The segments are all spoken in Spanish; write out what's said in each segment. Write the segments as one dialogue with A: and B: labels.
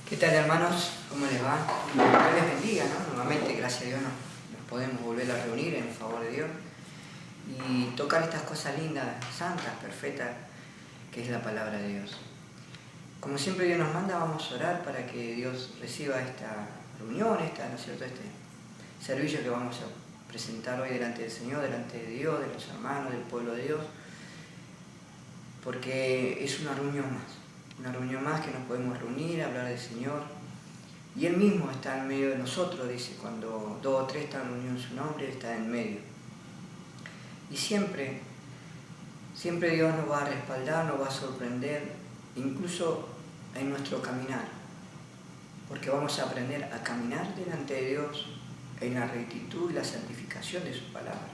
A: ¿Qué tal, hermanos? ¿Cómo les va? Dios les bendiga, ¿no? Nuevamente, gracias a Dios, nos podemos volver a reunir en favor de Dios y tocar estas cosas lindas, santas, perfectas, que es la palabra de Dios. Como siempre Dios nos manda, vamos a orar para que Dios reciba esta reunión, ¿no es cierto? Este servicio que vamos a presentar hoy delante del Señor, delante de Dios, de los hermanos, del pueblo de Dios, porque es una reunión más que nos podemos reunir, hablar del Señor, y Él mismo está en medio de nosotros, dice, cuando 2 o 3 están reunidos en su nombre, Él está en medio. Y siempre Dios nos va a respaldar, nos va a sorprender, incluso en nuestro caminar, porque vamos a aprender a caminar delante de Dios en la rectitud y la santificación de su palabra.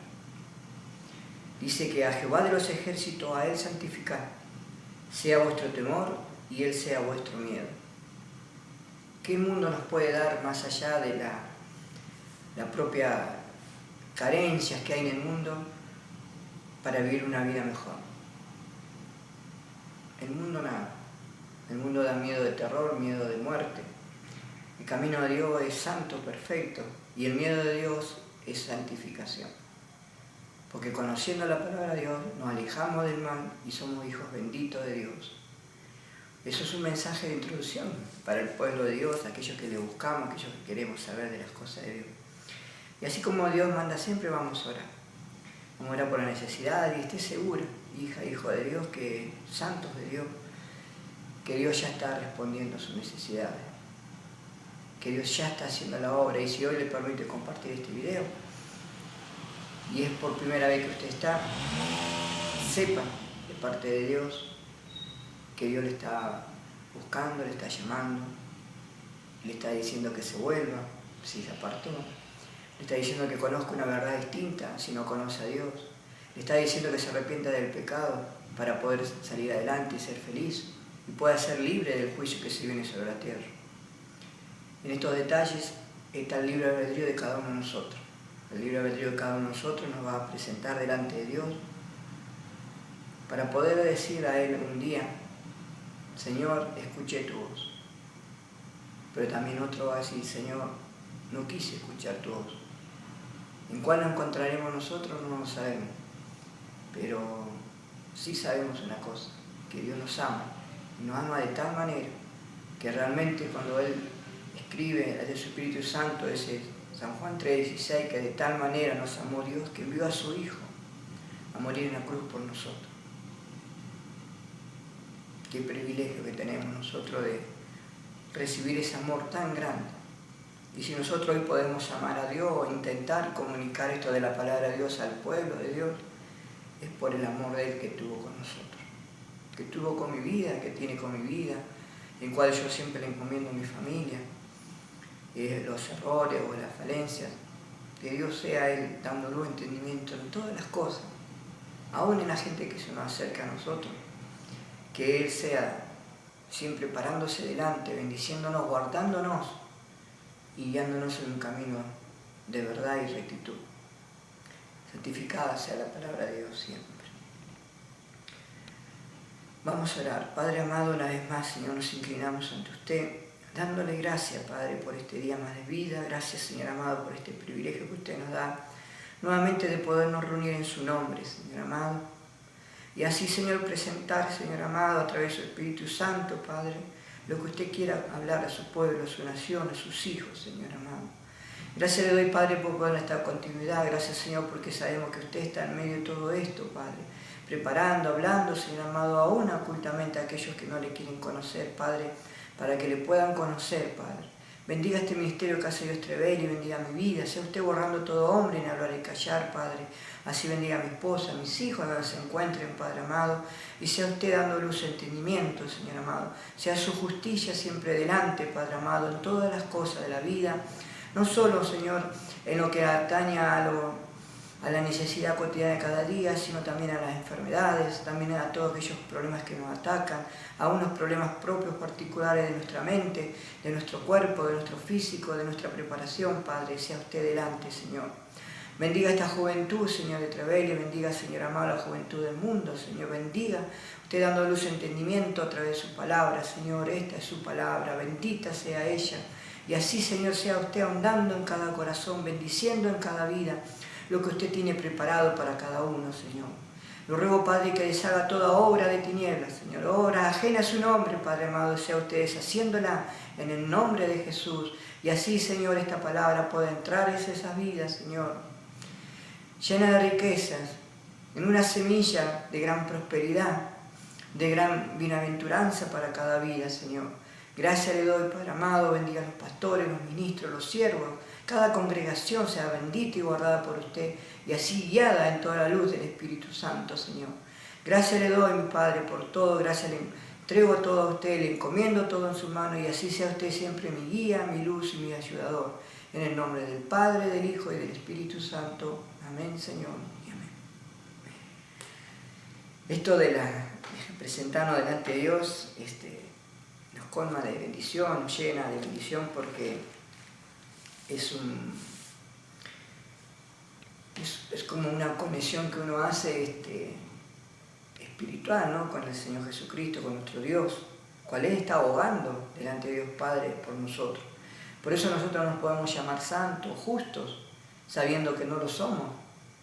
A: Dice que a Jehová de los ejércitos, a Él santificad, sea vuestro temor y Él sea vuestro miedo. ¿Qué mundo nos puede dar más allá de la propia carencias que hay en el mundo para vivir una vida mejor? El mundo nada. El mundo da miedo de terror, miedo de muerte. El camino de Dios es santo, perfecto, y el miedo de Dios es santificación. Porque conociendo la palabra de Dios nos alejamos del mal y somos hijos benditos de Dios. Eso es un mensaje de introducción para el pueblo de Dios, aquellos que le buscamos, aquellos que queremos saber de las cosas de Dios. Y así como Dios manda siempre, vamos a orar. Vamos a orar por la necesidad y esté segura, hija, hijo de Dios, que santos de Dios, que Dios ya está respondiendo a sus necesidades, que Dios ya está haciendo la obra. Y si hoy le permite compartir este video, y es por primera vez que usted está, sepa de parte de Dios que Dios le está buscando, le está llamando, le está diciendo que se vuelva, si se apartó, le está diciendo que conozca una verdad distinta si no conoce a Dios, le está diciendo que se arrepienta del pecado para poder salir adelante y ser feliz y pueda ser libre del juicio que se viene sobre la tierra. En estos detalles está el libre albedrío de cada uno de nosotros. El libre albedrío de cada uno de nosotros nos va a presentar delante de Dios para poder decir a Él un día: Señor, escuché tu voz. Pero también otro va a decir: Señor, no quise escuchar tu voz. ¿En cuál nos encontraremos nosotros? No lo sabemos. Pero sí sabemos una cosa, que Dios nos ama. Y nos ama de tal manera que realmente cuando Él escribe de su Espíritu Santo, ese San Juan 3:16, que de tal manera nos amó Dios que envió a su Hijo a morir en la cruz por nosotros. Qué privilegio que tenemos nosotros de recibir ese amor tan grande. Y si nosotros hoy podemos amar a Dios o intentar comunicar esto de la palabra de Dios al pueblo de Dios, es por el amor de Él que tuvo con nosotros, que tuvo con mi vida, que tiene con mi vida, en cual yo siempre le encomiendo a mi familia, los errores o las falencias, que Dios sea Él dándonos entendimiento en todas las cosas, aún en la gente que se nos acerca a nosotros, que Él sea siempre parándose delante, bendiciéndonos, guardándonos y guiándonos en un camino de verdad y rectitud. Santificada sea la palabra de Dios siempre. Vamos a orar. Padre amado, una vez más, Señor, nos inclinamos ante usted, dándole gracias, Padre, por este día más de vida. Gracias, Señor amado, por este privilegio que usted nos da, nuevamente de podernos reunir en su nombre, Señor amado. Y así, Señor, presentar, Señor amado, a través de su Espíritu Santo, Padre, lo que usted quiera hablar a su pueblo, a su nación, a sus hijos, Señor amado. Gracias le doy, Padre, por poder esta continuidad. Gracias, Señor, porque sabemos que usted está en medio de todo esto, Padre, preparando, hablando, Señor amado, aún ocultamente a aquellos que no le quieren conocer, Padre, para que le puedan conocer, Padre. Bendiga este ministerio que hace Dios Trevelli, bendiga mi vida. Sea usted borrando todo hombre en hablar y callar, Padre. Así bendiga a mi esposa, a mis hijos, a que se encuentren, Padre amado. Y sea usted dando luz y entendimiento, Señor amado. Sea su justicia siempre delante, Padre amado, en todas las cosas de la vida. No solo, Señor, en lo que atañe a la necesidad cotidiana de cada día, sino también a las enfermedades, también a todos aquellos problemas que nos atacan, a unos problemas propios particulares de nuestra mente, de nuestro cuerpo, de nuestro físico, de nuestra preparación, Padre. Sea usted delante, Señor. Bendiga esta juventud, Señor, de Trevelio, bendiga, Señor amado, la juventud del mundo, Señor, bendiga. Usted dando luz y entendimiento a través de su palabra, Señor, esta es su palabra, bendita sea ella. Y así, Señor, sea usted ahondando en cada corazón, bendiciendo en cada vida lo que usted tiene preparado para cada uno, Señor. Lo ruego, Padre, que deshaga toda obra de tinieblas, Señor, obra ajena a su nombre, Padre amado, sea usted deshaciéndola en el nombre de Jesús. Y así, Señor, esta palabra pueda entrar en esas vidas, Señor, llena de riquezas, en una semilla de gran prosperidad, de gran bienaventuranza para cada vida, Señor. Gracias le doy, Padre amado, bendiga a los pastores, los ministros, los siervos, cada congregación sea bendita y guardada por usted, y así guiada en toda la luz del Espíritu Santo, Señor. Gracias le doy, mi Padre, por todo, gracias le entrego todo a usted, le encomiendo todo en su mano, y así sea usted siempre mi guía, mi luz y mi ayudador. En el nombre del Padre, del Hijo y del Espíritu Santo. Amén, Señor, y amén. Esto de presentarnos delante de Dios, nos colma de bendición, nos llena de bendición, porque es como una conexión que uno hace espiritual, ¿no?, con el Señor Jesucristo, con nuestro Dios, cual Él está abogando delante de Dios Padre por nosotros. Por eso nosotros nos podemos llamar santos, justos, sabiendo que no lo somos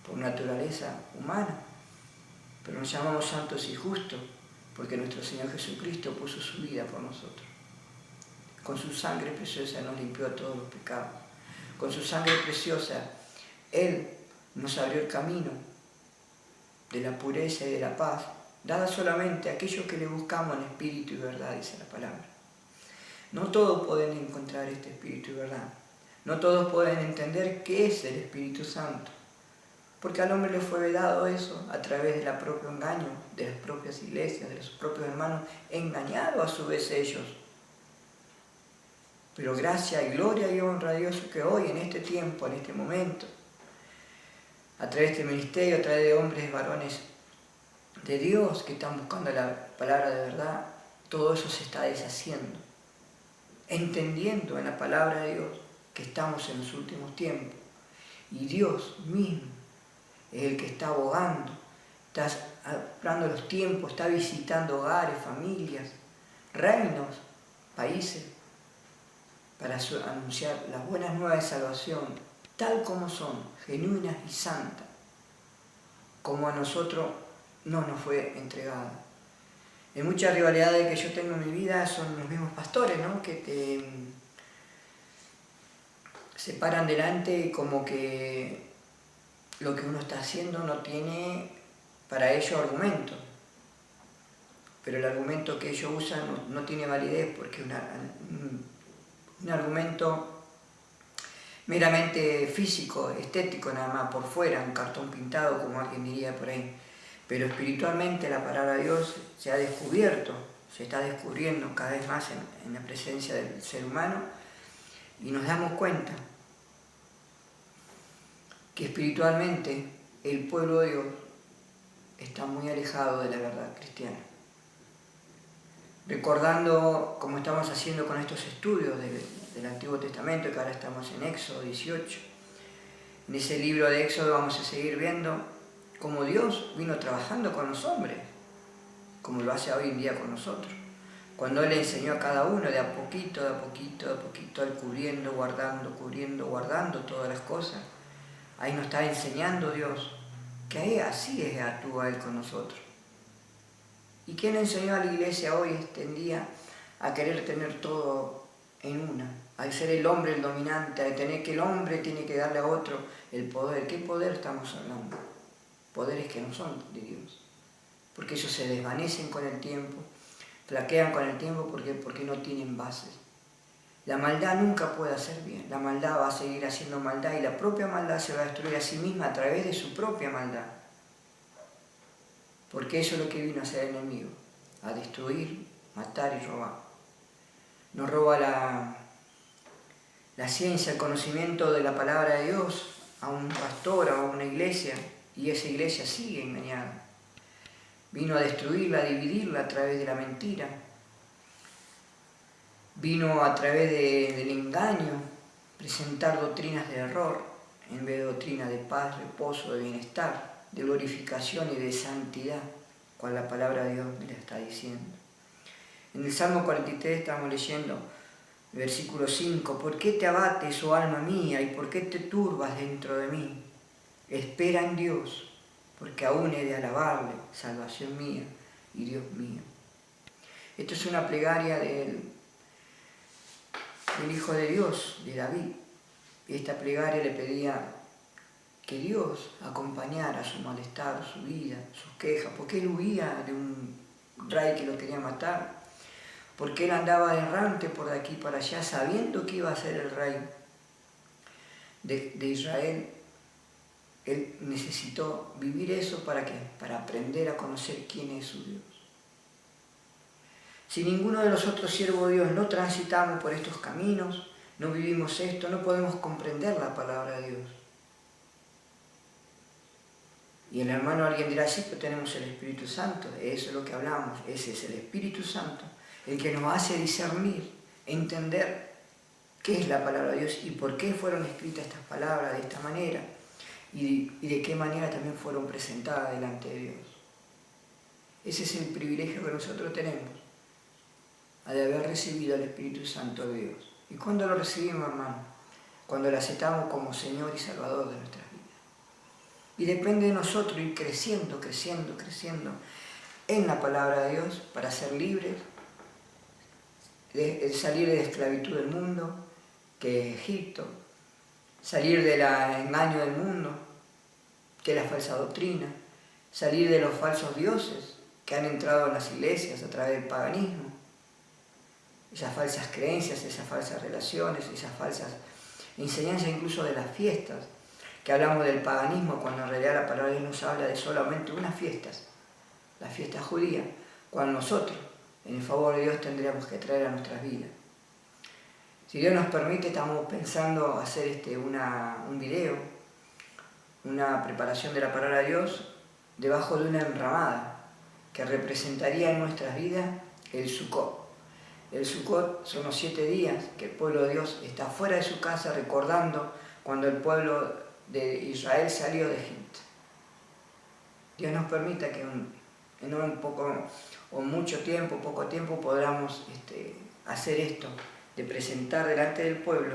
A: por naturaleza humana, pero nos llamamos santos y justos porque nuestro Señor Jesucristo puso su vida por nosotros. Con su sangre preciosa nos limpió todos los pecados. Con su sangre preciosa Él nos abrió el camino de la pureza y de la paz, dada solamente a aquellos que le buscamos en espíritu y verdad, dice la palabra. No todos pueden encontrar este espíritu y verdad. No todos pueden entender qué es el Espíritu Santo, porque al hombre le fue vedado eso a través del propio engaño de las propias iglesias, de sus propios hermanos, engañados a su vez ellos. Pero gracia y gloria y honra a Dios que hoy, en este tiempo, en este momento, a través de este ministerio, a través de hombres, varones de Dios que están buscando la palabra de verdad, todo eso se está deshaciendo, entendiendo en la palabra de Dios que estamos en los últimos tiempos. Y Dios mismo es el que está abogando, está hablando los tiempos, está visitando hogares, familias, reinos, países, para anunciar las buenas nuevas de salvación, tal como son, genuinas y santas, como a nosotros no nos fue entregada. En muchas rivalidades que yo tengo en mi vida son los mismos pastores, ¿no?, que te se paran delante y como que lo que uno está haciendo no tiene para ellos argumento. Pero el argumento que ellos usan no tiene validez, porque es un argumento meramente físico, estético nada más, por fuera, un cartón pintado, como alguien diría por ahí. Pero espiritualmente la palabra de Dios se ha descubierto, se está descubriendo cada vez más en la presencia del ser humano, y nos damos cuenta que espiritualmente el pueblo de Dios está muy alejado de la verdad cristiana. Recordando, como estamos haciendo con estos estudios del Antiguo Testamento, que ahora estamos en Éxodo 18, en ese libro de Éxodo vamos a seguir viendo cómo Dios vino trabajando con los hombres, como lo hace hoy en día con nosotros. Cuando Él le enseñó a cada uno de a poquito, Él cubriendo, guardando todas las cosas. Ahí nos está enseñando Dios que así actúa Él con nosotros. ¿Y quién enseñó a la iglesia hoy, en día, a querer tener todo en una? A ser el hombre el dominante, a tener que el hombre tiene que darle a otro el poder. ¿Qué poder estamos hablando? Poderes que no son de Dios. Porque ellos se desvanecen con el tiempo, flaquean con el tiempo porque no tienen bases. La maldad nunca puede hacer bien. La maldad va a seguir haciendo maldad, y la propia maldad se va a destruir a sí misma a través de su propia maldad. Porque eso es lo que vino a hacer el enemigo, a destruir, matar y robar. Nos roba la ciencia, el conocimiento de la palabra de Dios a un pastor, a una iglesia, y esa iglesia sigue engañada. Vino a destruirla, a dividirla a través de la mentira. Vino a través del engaño, presentar doctrinas de error en vez de doctrina de paz, reposo, de bienestar, de glorificación y de santidad, cual la palabra de Dios me la está diciendo. En el Salmo 43 estamos leyendo, versículo 5, ¿por qué te abates, oh alma mía, y por qué te turbas dentro de mí? Espera en Dios, porque aún he de alabarle, salvación mía y Dios mío. Esto es una plegaria del Hijo de Dios, de David. Y esta plegaria le pedía que Dios acompañara su malestar, su vida, sus quejas, porque él huía de un rey que lo quería matar, porque él andaba errante por de aquí para allá, sabiendo que iba a ser el rey de Israel. Él necesitó vivir eso ¿para qué? Para aprender a conocer quién es su Dios. Si ninguno de los otros siervos de Dios no transitamos por estos caminos, no vivimos esto, no podemos comprender la palabra de Dios. Y el hermano, alguien dirá, sí, pero tenemos el Espíritu Santo, eso es lo que hablamos, ese es el Espíritu Santo, el que nos hace discernir, entender qué es la palabra de Dios y por qué fueron escritas estas palabras de esta manera y de qué manera también fueron presentadas delante de Dios. Ese es el privilegio que nosotros tenemos, de haber recibido el Espíritu Santo de Dios. ¿Y cuándo lo recibimos, hermano? Cuando lo aceptamos como Señor y Salvador de nuestras vidas. Y depende de nosotros ir creciendo en la palabra de Dios para ser libres, de salir de la esclavitud del mundo, que es Egipto, salir del engaño del mundo, que es la falsa doctrina, salir de los falsos dioses que han entrado en las iglesias a través del paganismo, esas falsas creencias, esas falsas relaciones, esas falsas enseñanzas incluso de las fiestas, que hablamos del paganismo cuando en realidad la palabra de Dios nos habla de solamente unas fiestas, la fiesta judía, cuando nosotros, en el favor de Dios, tendríamos que traer a nuestras vidas. Si Dios nos permite, estamos pensando hacer un video, una preparación de la palabra de Dios, debajo de una enramada, que representaría en nuestras vidas el Sukkot. El Sukkot son los 7 días que el pueblo de Dios está fuera de su casa recordando cuando el pueblo de Israel salió de Egipto. Dios nos permita que en un poco o mucho tiempo, poco tiempo, podamos hacer esto, de presentar delante del pueblo,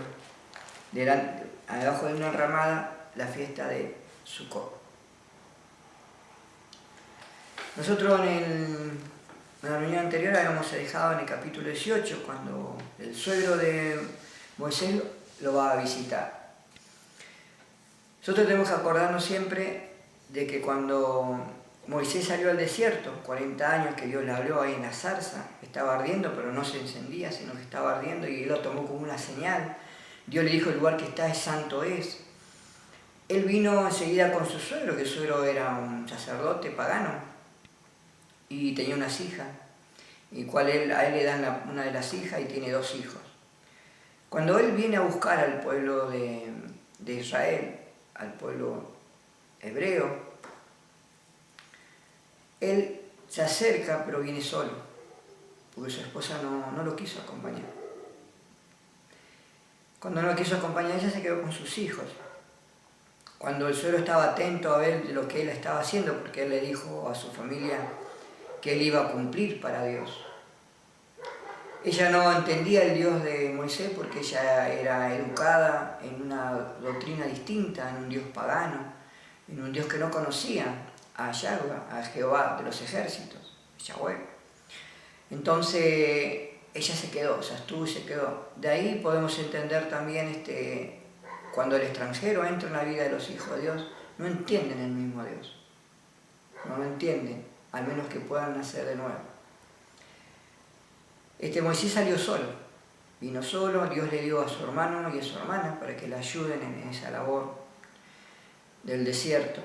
A: debajo de una enramada, la fiesta de Sukkot. Nosotros en la reunión anterior habíamos dejado en el capítulo 18, cuando el suegro de Moisés lo va a visitar. Nosotros tenemos que acordarnos siempre de que cuando Moisés salió al desierto, 40 años que Dios le habló ahí en la zarza, estaba ardiendo, pero no se encendía, sino que estaba ardiendo y él lo tomó como una señal. Dios le dijo, el lugar que está es santo es. Él vino enseguida con su suegro, que el suegro era un sacerdote pagano y tenía unas hijas, y a él le dan una de las hijas y tiene 2 hijos. Cuando él viene a buscar al pueblo de Israel, al pueblo hebreo, él se acerca, pero viene solo, porque su esposa no lo quiso acompañar. Cuando no lo quiso acompañar, ella se quedó con sus hijos. Cuando el suegro estaba atento a ver lo que él estaba haciendo, porque él le dijo a su familia que él iba a cumplir para Dios. Ella no entendía el Dios de Moisés porque ella era educada en una doctrina distinta, en un Dios pagano, en un Dios que no conocía a Yahweh, a Jehová de los ejércitos, Yahweh. Entonces ella se quedó, se abstuvo y se quedó. De ahí podemos entender también cuando el extranjero entra en la vida de los hijos de Dios, no entienden el mismo Dios. No lo entienden, al menos que puedan nacer de nuevo. Moisés salió solo, vino solo, Dios le dio a su hermano y a su hermana para que le ayuden en esa labor del desierto.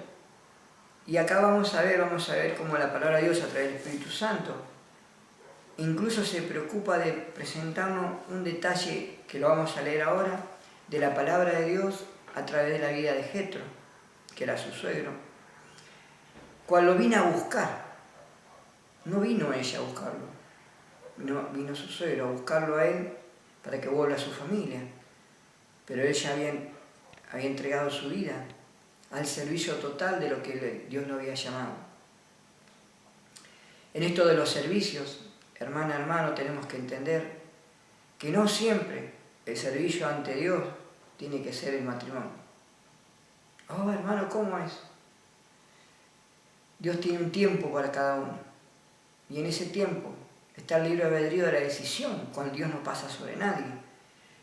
A: Y acá vamos a ver cómo la palabra de Dios a través del Espíritu Santo incluso se preocupa de presentarnos un detalle que lo vamos a leer ahora, de la palabra de Dios a través de la vida de Jetro, que era su suegro, cual lo vino a buscar. No vino ella a buscarlo, vino su suegro a buscarlo a él para que vuelva a su familia. Pero ella había entregado su vida al servicio total de lo que Dios lo había llamado. En esto de los servicios, hermana, hermano, tenemos que entender que no siempre el servicio ante Dios tiene que ser el matrimonio. Oh, hermano, ¿cómo es? Dios tiene un tiempo para cada uno. Y en ese tiempo está el libre albedrío de la decisión, cuando Dios no pasa sobre nadie.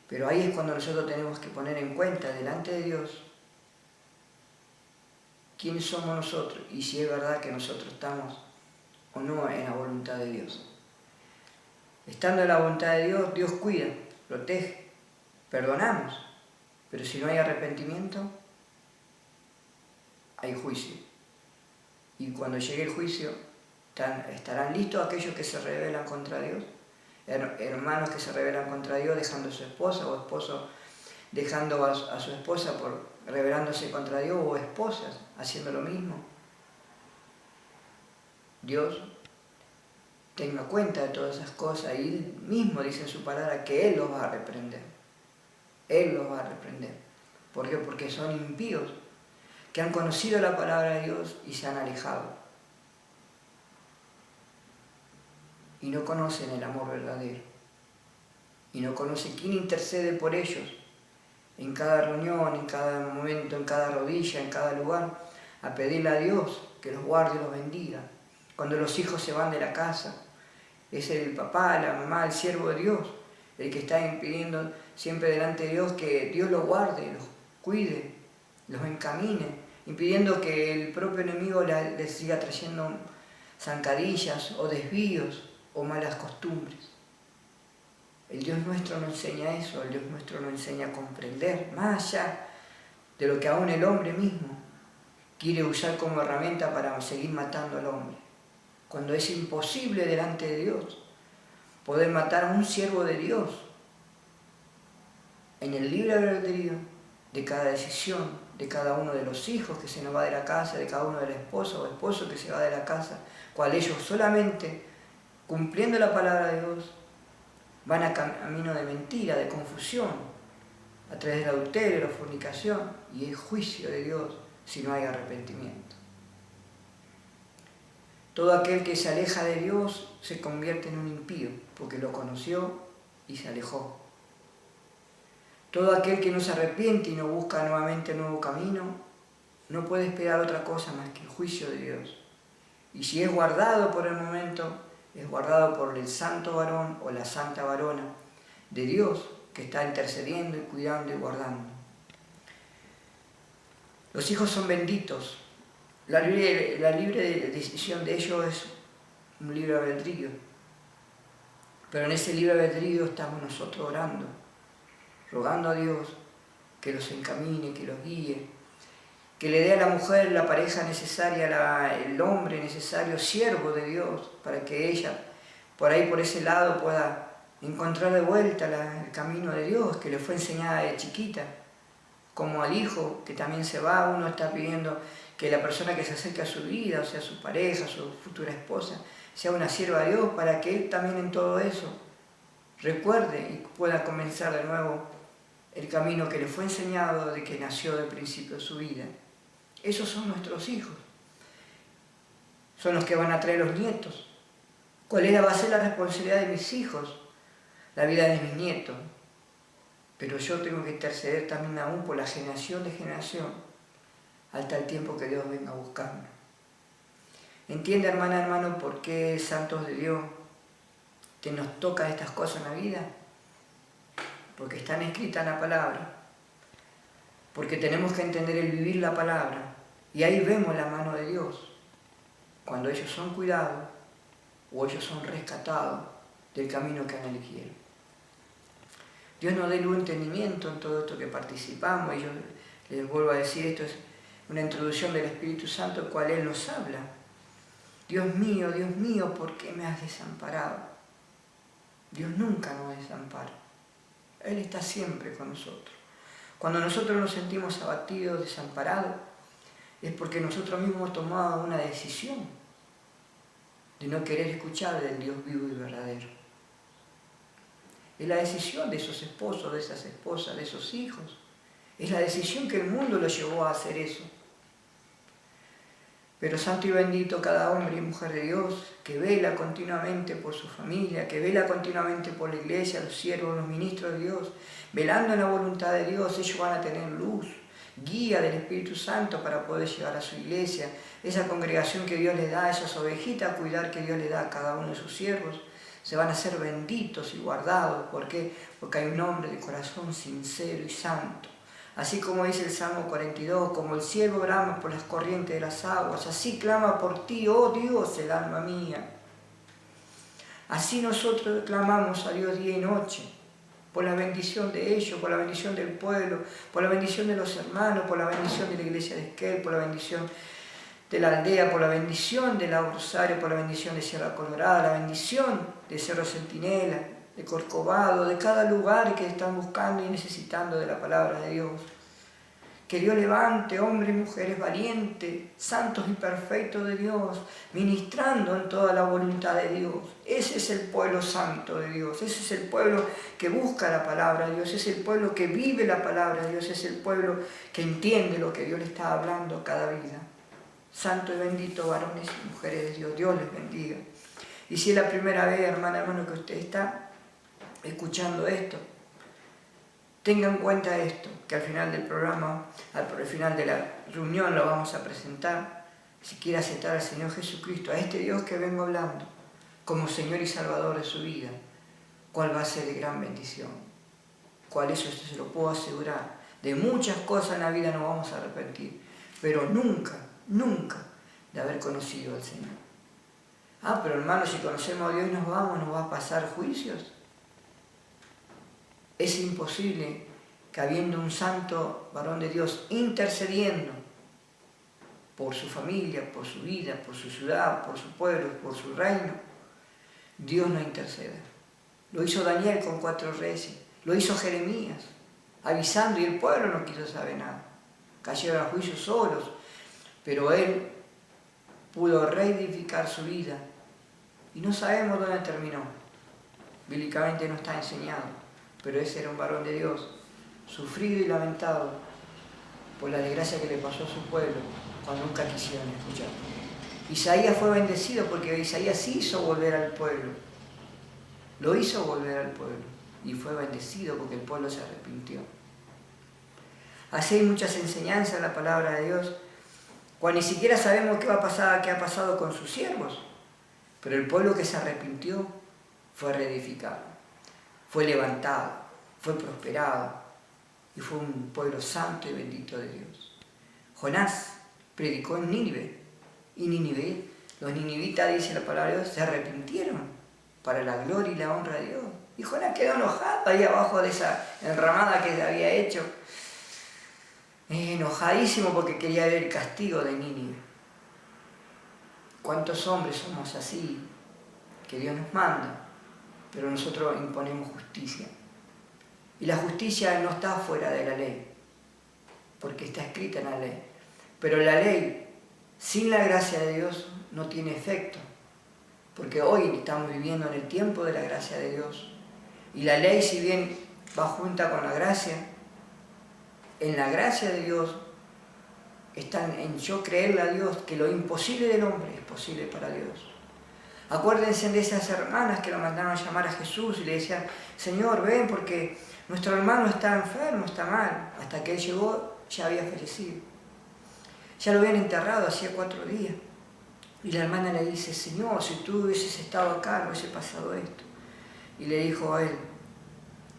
A: Pero ahí es cuando nosotros tenemos que poner en cuenta delante de Dios quiénes somos nosotros y si es verdad que nosotros estamos o no en la voluntad de Dios. Estando en la voluntad de Dios, Dios cuida, protege, perdonamos, pero si no hay arrepentimiento, hay juicio. Y cuando llegue el juicio, estarán listos aquellos que se rebelan contra Dios, hermanos que se rebelan contra Dios dejando a su esposa, o esposo dejando a su esposa por rebelándose contra Dios, o esposas haciendo lo mismo. Dios tenga cuenta de todas esas cosas y Él mismo dice en su palabra que Él los va a reprender. Él los va a reprender. ¿Por qué? Porque son impíos que han conocido la palabra de Dios y se han alejado. Y no conocen el amor verdadero. Y no conocen quién intercede por ellos en cada reunión, en cada momento, en cada rodilla, en cada lugar, a pedirle a Dios que los guarde y los bendiga. Cuando los hijos se van de la casa, es el papá, la mamá, el siervo de Dios, el que está impidiendo siempre delante de Dios que Dios los guarde, los cuide, los encamine, impidiendo que el propio enemigo les siga trayendo zancadillas o desvíos o malas costumbres. El Dios nuestro nos enseña eso, el Dios nuestro nos enseña a comprender, más allá de lo que aún el hombre mismo quiere usar como herramienta para seguir matando al hombre. Cuando es imposible delante de Dios poder matar a un siervo de Dios en el libre albedrío de cada decisión, de cada uno de los hijos que se nos va de la casa, de cada uno de la esposa o esposo que se va de la casa, cual ellos solamente cumpliendo la palabra de Dios van a camino de mentira, de confusión, a través del adulterio, la fornicación y el juicio de Dios si no hay arrepentimiento. Todo aquel que se aleja de Dios se convierte en un impío, porque lo conoció y se alejó. Todo aquel que no se arrepiente y no busca nuevamente un nuevo camino, no puede esperar otra cosa más que el juicio de Dios. Y si es guardado por el momento, es guardado por el santo varón o la santa varona de Dios, que está intercediendo y cuidando y guardando. Los hijos son benditos. La libre decisión de ellos es un libre albedrío. Pero en ese libre albedrío estamos nosotros orando, rogando a Dios que los encamine, que los guíe, que le dé a la mujer la pareja necesaria, el hombre necesario, siervo de Dios, para que ella, por ahí, por ese lado, pueda encontrar de vuelta el camino de Dios, que le fue enseñada de chiquita. Como al hijo que también se va, uno está pidiendo que la persona que se acerque a su vida, o sea, su pareja, su futura esposa, sea una sierva de Dios, para que él también en todo eso recuerde y pueda comenzar de nuevo el camino que le fue enseñado de que nació del principio de su vida. Esos son nuestros hijos. Son los que van a traer los nietos. ¿Cuál va a ser la responsabilidad de mis hijos? La vida de mis nietos. Pero yo tengo que interceder también aún por la generación de generación, hasta el tiempo que Dios venga a buscarme. ¿Entiende, hermana, hermano, por qué santos de Dios que nos tocan estas cosas en la vida? Porque están escritas en la palabra. Porque tenemos que entender el vivir la palabra. Y ahí vemos la mano de Dios. Cuando ellos son cuidados o ellos son rescatados del camino que han elegido. Dios nos dé luz y entendimiento en todo esto que participamos. Y yo les vuelvo a decir, esto es una introducción del Espíritu Santo, el cual Él nos habla. Dios mío, ¿por qué me has desamparado? Dios nunca nos desampara. Él está siempre con nosotros. Cuando nosotros nos sentimos abatidos, desamparados, es porque nosotros mismos hemos tomado una decisión de no querer escuchar del Dios vivo y verdadero. Es la decisión de esos esposos, de esas esposas, de esos hijos, Es la decisión que el mundo lo llevó a hacer eso. Pero santo y bendito cada hombre y mujer de Dios que vela continuamente por su familia, que vela continuamente por la iglesia, los siervos, los ministros de Dios, velando en la voluntad de Dios. Ellos van a tener luz, guía del Espíritu Santo para poder llegar a su iglesia, esa congregación que Dios les da, esas ovejitas a cuidar que Dios le da a cada uno de sus siervos. Se van a ser benditos y guardados. ¿Por qué? Porque hay un hombre de corazón sincero y santo. Así como dice el Salmo 42, como el cielo brama por las corrientes de las aguas, así clama por ti, oh Dios, el alma mía. Así nosotros clamamos a Dios día y noche, por la bendición de ellos, por la bendición del pueblo, por la bendición de los hermanos, por la bendición de la iglesia de Esquel, por la bendición de la aldea, por la bendición de la Rosario, por la bendición de Sierra Colorada, la bendición de Cerro Centinela, de Corcovado, de cada lugar que están buscando y necesitando de la palabra de Dios. Que Dios levante hombres y mujeres valientes, santos y perfectos de Dios, ministrando en toda la voluntad de Dios. Ese es el pueblo santo de Dios, ese es el pueblo que busca la palabra de Dios, es el pueblo que vive la palabra de Dios, es el pueblo que entiende lo que Dios le está hablando cada vida. Santo y bendito varones y mujeres de Dios, Dios les bendiga. Y si es la primera vez, hermano, que usted está escuchando esto, tenga en cuenta esto, que al final del programa, al final de la reunión lo vamos a presentar. Si quiere aceptar al Señor Jesucristo, a este Dios que vengo hablando, como Señor y Salvador de su vida, ¿cuál va a ser de gran bendición? ¿Cuál? Eso se lo puedo asegurar. De muchas cosas en la vida nos vamos a arrepentir, pero nunca de haber conocido al Señor. Pero hermano, si conocemos a Dios y nos va a pasar juicios. Es imposible que habiendo un santo varón de Dios intercediendo por su familia, por su vida, por su ciudad, por su pueblo, por su reino, Dios no interceda. Lo hizo Daniel con 4 reyes, lo hizo Jeremías, avisando, y el pueblo no quiso saber nada. Cayeron a juicio solos, pero él pudo reedificar su vida. Y no sabemos dónde terminó. Bíblicamente no está enseñado. Pero ese era un varón de Dios, sufrido y lamentado por la desgracia que le pasó a su pueblo cuando nunca quisieron escuchar. Isaías fue bendecido porque Isaías hizo volver al pueblo. Lo hizo volver al pueblo y fue bendecido porque el pueblo se arrepintió. Así hay muchas enseñanzas en la palabra de Dios, cuando ni siquiera sabemos qué ha pasado con sus siervos. Pero el pueblo que se arrepintió fue reedificado. Fue levantado, fue prosperado y fue un pueblo santo y bendito de Dios. Jonás predicó en Nínive y Nínive, los ninivitas, dice la palabra de Dios, se arrepintieron para la gloria y la honra de Dios. Y Jonás quedó enojado ahí abajo de esa enramada que había hecho, enojadísimo porque quería ver el castigo de Nínive. ¿Cuántos hombres somos así? Que Dios nos manda, pero nosotros imponemos justicia. Y la justicia no está fuera de la ley, porque está escrita en la ley. Pero la ley, sin la gracia de Dios, no tiene efecto, porque hoy estamos viviendo en el tiempo de la gracia de Dios. Y la ley, si bien va junta con la gracia, en la gracia de Dios está en yo creerle a Dios que lo imposible del hombre es posible para Dios. Acuérdense de esas hermanas que lo mandaron a llamar a Jesús y le decían: Señor, ven porque nuestro hermano está enfermo, está mal. Hasta que él llegó ya había fallecido. Ya lo habían enterrado hacía 4 días. Y la hermana le dice: Señor, si tú hubieses estado acá, no hubiese pasado esto. Y le dijo a él,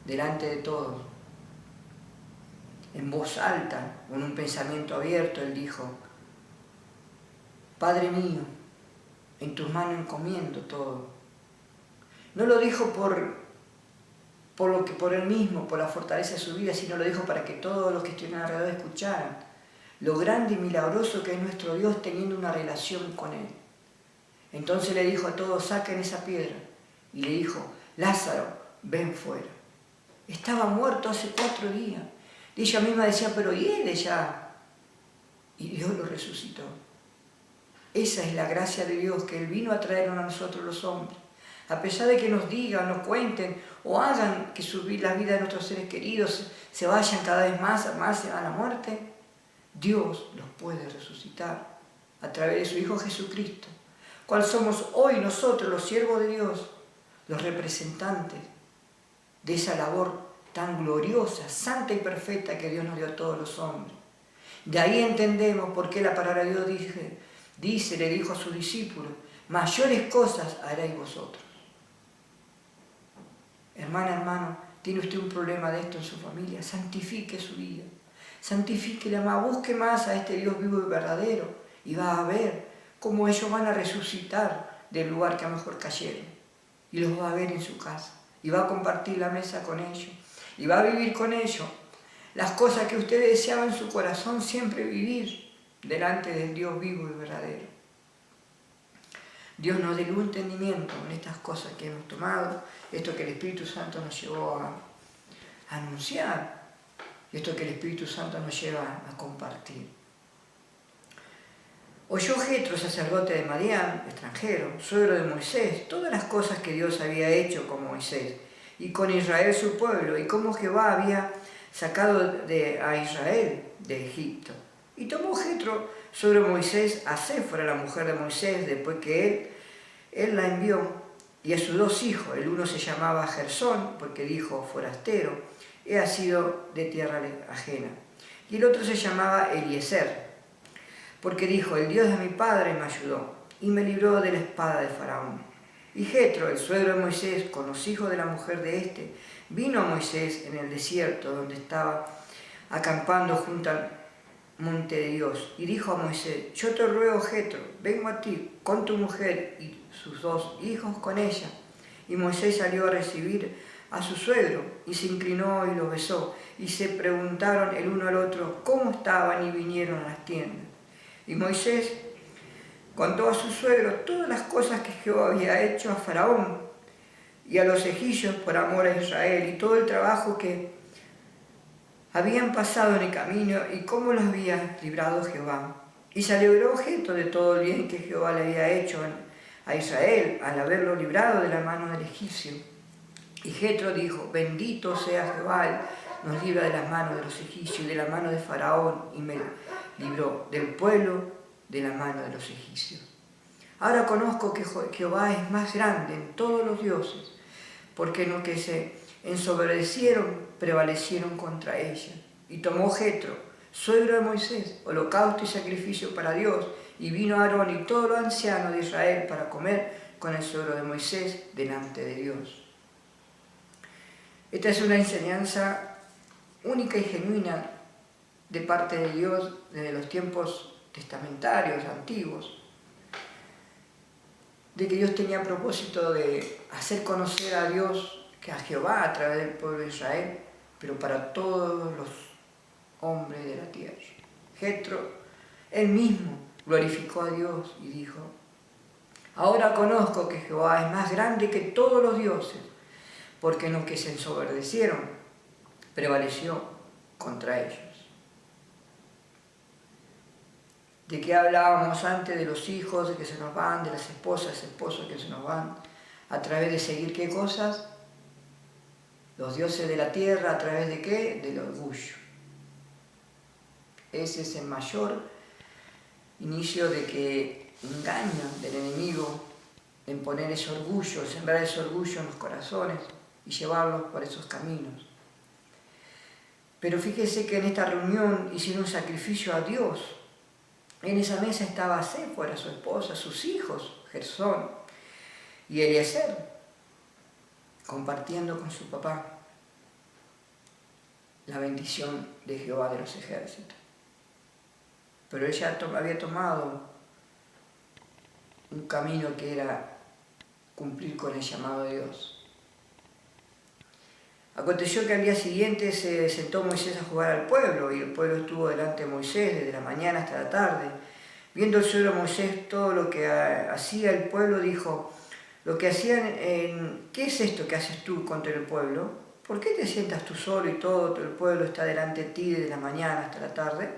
A: delante de todos, en voz alta, con un pensamiento abierto, él dijo: Padre mío, en tus manos encomiendo todo. No lo dijo por él mismo, por la fortaleza de su vida, sino lo dijo para que todos los que estuvieran alrededor escucharan lo grande y milagroso que es nuestro Dios teniendo una relación con él. Entonces le dijo a todos: saquen esa piedra. Y le dijo: Lázaro, ven fuera. Estaba muerto hace 4 días. Y ella misma decía: pero ¿y él ya? Y Dios lo resucitó. Esa es la gracia de Dios que Él vino a traer a nosotros los hombres, A pesar de que nos digan, nos cuenten o hagan que la vida de nuestros seres queridos se vayan cada vez más a la muerte, Dios los puede resucitar a través de su Hijo Jesucristo, cual somos hoy nosotros, los siervos de Dios, los representantes de esa labor tan gloriosa, santa y perfecta que Dios nos dio a todos los hombres. De ahí entendemos por qué la palabra de Dios le dijo a sus discípulos, mayores cosas haréis vosotros. Hermana, hermano, ¿tiene usted un problema de esto en su familia? Santifique su vida, santifíquela más, busque más a este Dios vivo y verdadero y va a ver cómo ellos van a resucitar del lugar que a lo mejor cayeron y los va a ver en su casa y va a compartir la mesa con ellos y va a vivir con ellos las cosas que usted deseaba en su corazón siempre vivir delante del Dios vivo y verdadero. Dios nos dé un entendimiento en estas cosas que hemos tomado, esto que el Espíritu Santo nos llevó a anunciar, esto que el Espíritu Santo nos lleva a compartir. Oyó Jetro, sacerdote de Madián, extranjero, suegro de Moisés, todas las cosas que Dios había hecho con Moisés y con Israel su pueblo, y cómo Jehová había sacado a Israel de Egipto. Y tomó Jetro, suegro de Moisés, a Séfora, la mujer de Moisés, después que él la envió, y a sus 2 hijos. El uno se llamaba Gersón, porque dijo forastero, he sido de tierra ajena. Y el otro se llamaba Eliezer, porque dijo, el Dios de mi padre me ayudó, y me libró de la espada de Faraón. Y Jetro, el suegro de Moisés, con los hijos de la mujer de éste, vino a Moisés en el desierto, donde estaba acampando junto al monte de Dios, y dijo a Moisés, yo te ruego, Jetro, vengo a ti con tu mujer y sus 2 hijos con ella. Y Moisés salió a recibir a su suegro, y se inclinó y lo besó, y se preguntaron el uno al otro cómo estaban, y vinieron a las tiendas. Y Moisés contó a su suegro todas las cosas que Jehová había hecho a Faraón y a los egipcios por amor a Israel, y todo el trabajo que habían pasado en el camino y cómo los había librado Jehová. Y se alegró Jetro de todo el bien que Jehová le había hecho a Israel al haberlo librado de la mano del egipcio. Y Jetro dijo, bendito sea Jehová, nos libra de las manos de los egipcios y de la mano de Faraón, y me libró del pueblo de la mano de los egipcios. Ahora conozco que Jehová es más grande en todos los dioses, porque en lo que se ensoberbecieron prevalecieron contra ella. Y tomó Jetro, suegro de Moisés, holocausto y sacrificio para Dios, y vino Aarón y todos los ancianos de Israel para comer con el suegro de Moisés delante de Dios. Esta es una enseñanza única y genuina de parte de Dios desde los tiempos testamentarios, antiguos, de que Dios tenía propósito de hacer conocer a Dios, que a Jehová a través del pueblo de Israel, pero para todos los hombres de la tierra. Jetro, él mismo, glorificó a Dios y dijo, ahora conozco que Jehová es más grande que todos los dioses, porque en los que se ensoberbecieron prevaleció contra ellos. ¿De qué hablábamos antes? De los hijos de que se nos van, de las esposas, esposos que se nos van, a través de seguir ¿qué cosas? Los dioses de la tierra, ¿a través de qué? Del orgullo. Ese es el mayor inicio de que engaña del enemigo en poner ese orgullo, sembrar ese orgullo en los corazones y llevarlos por esos caminos. Pero fíjese que en esta reunión hicieron un sacrificio a Dios. En esa mesa estaba Séfora, su esposa, sus hijos, Gersón y Eliezer, compartiendo con su papá la bendición de Jehová de los ejércitos. Pero ella había tomado un camino que era cumplir con el llamado de Dios. Aconteció que al día siguiente se sentó Moisés a jugar al pueblo, y el pueblo estuvo delante de Moisés desde la mañana hasta la tarde. Viendo el suegro Moisés todo lo que hacía el pueblo, dijo, lo que hacían, ¿qué es esto que haces tú contra el pueblo? ¿Por qué te sientas tú solo y todo el pueblo está delante de ti desde la mañana hasta la tarde?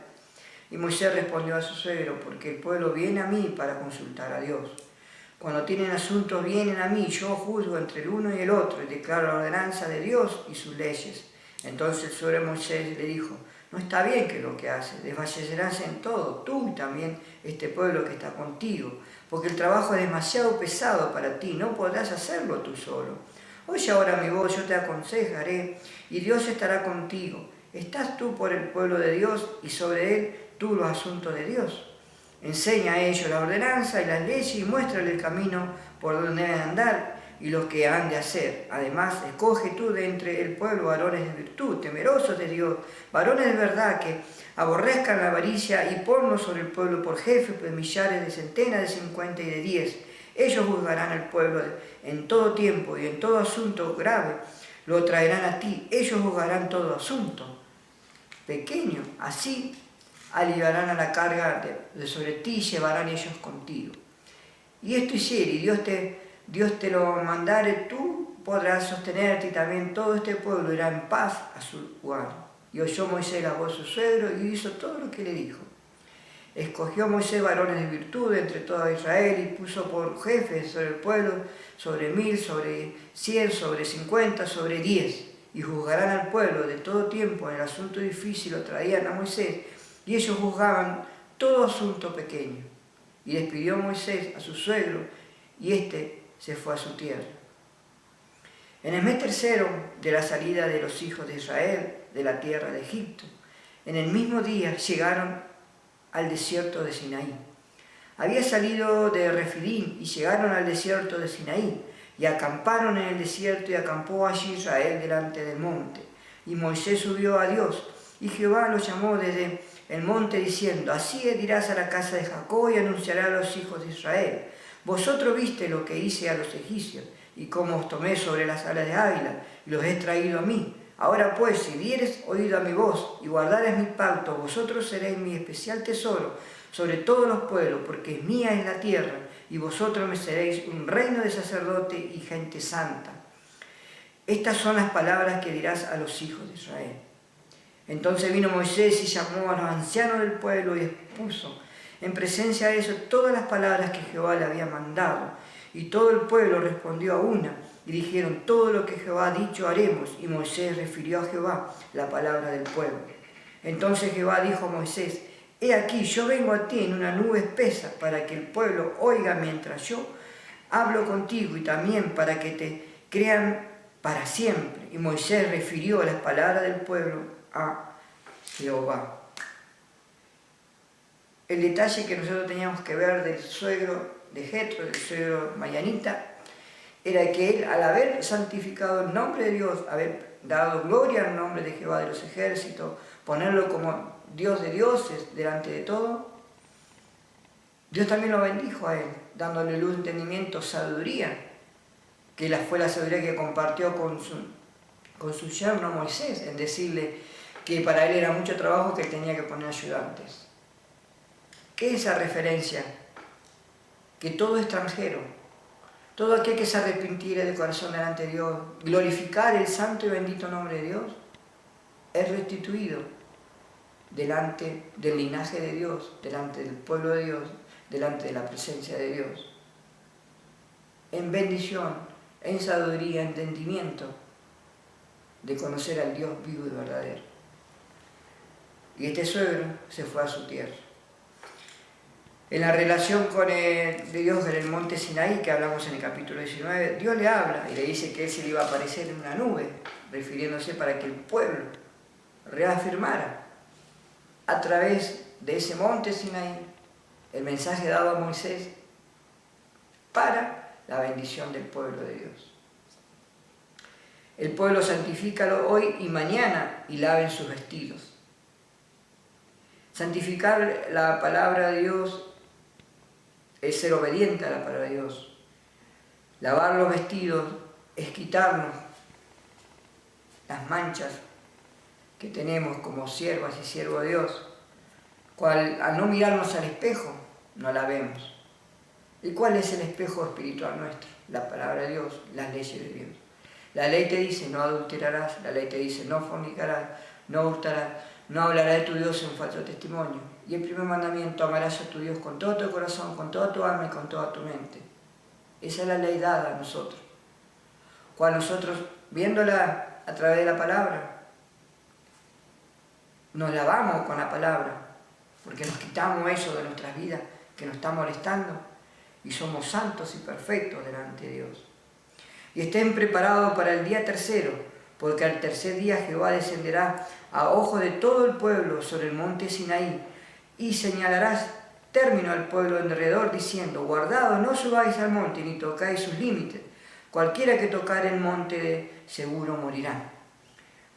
A: Y Moisés respondió a su suegro, porque el pueblo viene a mí para consultar a Dios. Cuando tienen asuntos vienen a mí, yo juzgo entre el uno y el otro y declaro la ordenanza de Dios y sus leyes. Entonces el suegro de Moisés le dijo, no está bien que lo que haces, desfallecerás en todo, tú y también este pueblo que está contigo, porque el trabajo es demasiado pesado para ti, no podrás hacerlo tú solo. Oye ahora mi voz, yo te aconsejaré, y Dios estará contigo. Estás tú por el pueblo de Dios, y sobre él tú los asuntos de Dios. Enseña a ellos la ordenanza y las leyes, y muéstrale el camino por donde deben andar, y lo que han de hacer. Además, escoge tú de entre el pueblo varones de virtud, temerosos de Dios, varones de verdad, que aborrezcan la avaricia, y ponlos sobre el pueblo por jefes de millares, de centenas, de 50 y de 10. Ellos juzgarán al pueblo en todo tiempo y en todo asunto grave lo traerán a ti. Ellos juzgarán todo asunto pequeño. Así aliviarán a la carga de sobre ti y llevarán ellos contigo. Y esto hiciere, y Dios te lo mandare, tú podrás sostenerte, y también todo este pueblo irá en paz a su lugar. Y oyó Moisés la voz de su suegro y hizo todo lo que le dijo. Escogió Moisés varones de virtud entre toda Israel y puso por jefes sobre el pueblo, sobre 1000, sobre 100, sobre 50, sobre 10. Y juzgarán al pueblo de todo tiempo en el asunto difícil, lo traían a Moisés, y ellos juzgaban todo asunto pequeño. Y despidió Moisés a su suegro, y éste se fue a su tierra. En el mes tercero de la salida de los hijos de Israel de la tierra de Egipto, en el mismo día llegaron al desierto de Sinaí. Había salido de Refidim y llegaron al desierto de Sinaí, y acamparon en el desierto, y acampó allí Israel delante del monte. Y Moisés subió a Dios, y Jehová lo llamó desde el monte diciendo, así dirás a la casa de Jacob y anunciará a los hijos de Israel. Vosotros viste lo que hice a los egipcios, y cómo os tomé sobre las alas de águila, y los he traído a mí. Ahora pues, si dieres oído a mi voz, y guardares mi pacto, vosotros seréis mi especial tesoro sobre todos los pueblos, porque mía es la tierra, y vosotros me seréis un reino de sacerdote y gente santa. Estas son las palabras que dirás a los hijos de Israel. Entonces vino Moisés y llamó a los ancianos del pueblo y expuso en presencia de ellos todas las palabras que Jehová le había mandado. Y todo el pueblo respondió a una, y dijeron, todo lo que Jehová ha dicho haremos. Y Moisés refirió a Jehová la palabra del pueblo. Entonces Jehová dijo a Moisés, he aquí, yo vengo a ti en una nube espesa, para que el pueblo oiga mientras yo hablo contigo, y también para que te crean para siempre. Y Moisés refirió las palabras del pueblo a Jehová. El detalle que nosotros teníamos que ver del suegro de Jetro, del suegro Madianita, era que él, al haber santificado el nombre de Dios, haber dado gloria al nombre de Jehová de los ejércitos, ponerlo como Dios de dioses delante de todo, Dios también lo bendijo a él, dándole luz, entendimiento, sabiduría, que fue la sabiduría que compartió con su yerno Moisés, en decirle que para él era mucho trabajo, que él tenía que poner ayudantes. ¿Qué es esa referencia? Que todo extranjero, todo aquel que se arrepintiere de corazón delante de Dios, glorificar el santo y bendito nombre de Dios, es restituido delante del linaje de Dios, delante del pueblo de Dios, delante de la presencia de Dios. En bendición, en sabiduría, entendimiento de conocer al Dios vivo y verdadero. Y este suegro se fue a su tierra. En la relación de Dios en el monte Sinaí, que hablamos en el capítulo 19, Dios le habla y le dice que él se le iba a aparecer en una nube, refiriéndose para que el pueblo reafirmara a través de ese monte Sinaí el mensaje dado a Moisés para la bendición del pueblo de Dios. El pueblo santifícalo hoy y mañana y laven sus vestidos. Santificar la palabra de Dios es ser obediente a la palabra de Dios. Lavar los vestidos es quitarnos las manchas que tenemos como siervas y siervos de Dios, cual al no mirarnos al espejo no la vemos. ¿Y cuál es el espejo espiritual nuestro? La palabra de Dios, las leyes de Dios. La ley te dice no adulterarás, la ley te dice no fornicarás, no hurtarás, no hablarás de tu Dios en falso testimonio. Y el primer mandamiento, amarás a tu Dios con todo tu corazón, con toda tu alma y con toda tu mente. Esa es la ley dada a nosotros. Cuando nosotros, viéndola a través de la palabra, nos lavamos con la palabra, porque nos quitamos eso de nuestras vidas que nos está molestando y somos santos y perfectos delante de Dios. Y estén preparados para el día tercero, porque al tercer día Jehová descenderá a ojo de todo el pueblo sobre el monte Sinaí, y señalarás término al pueblo alrededor, diciendo: guardaos, no subáis al monte, ni tocáis sus límites. Cualquiera que tocare el monte de seguro morirá.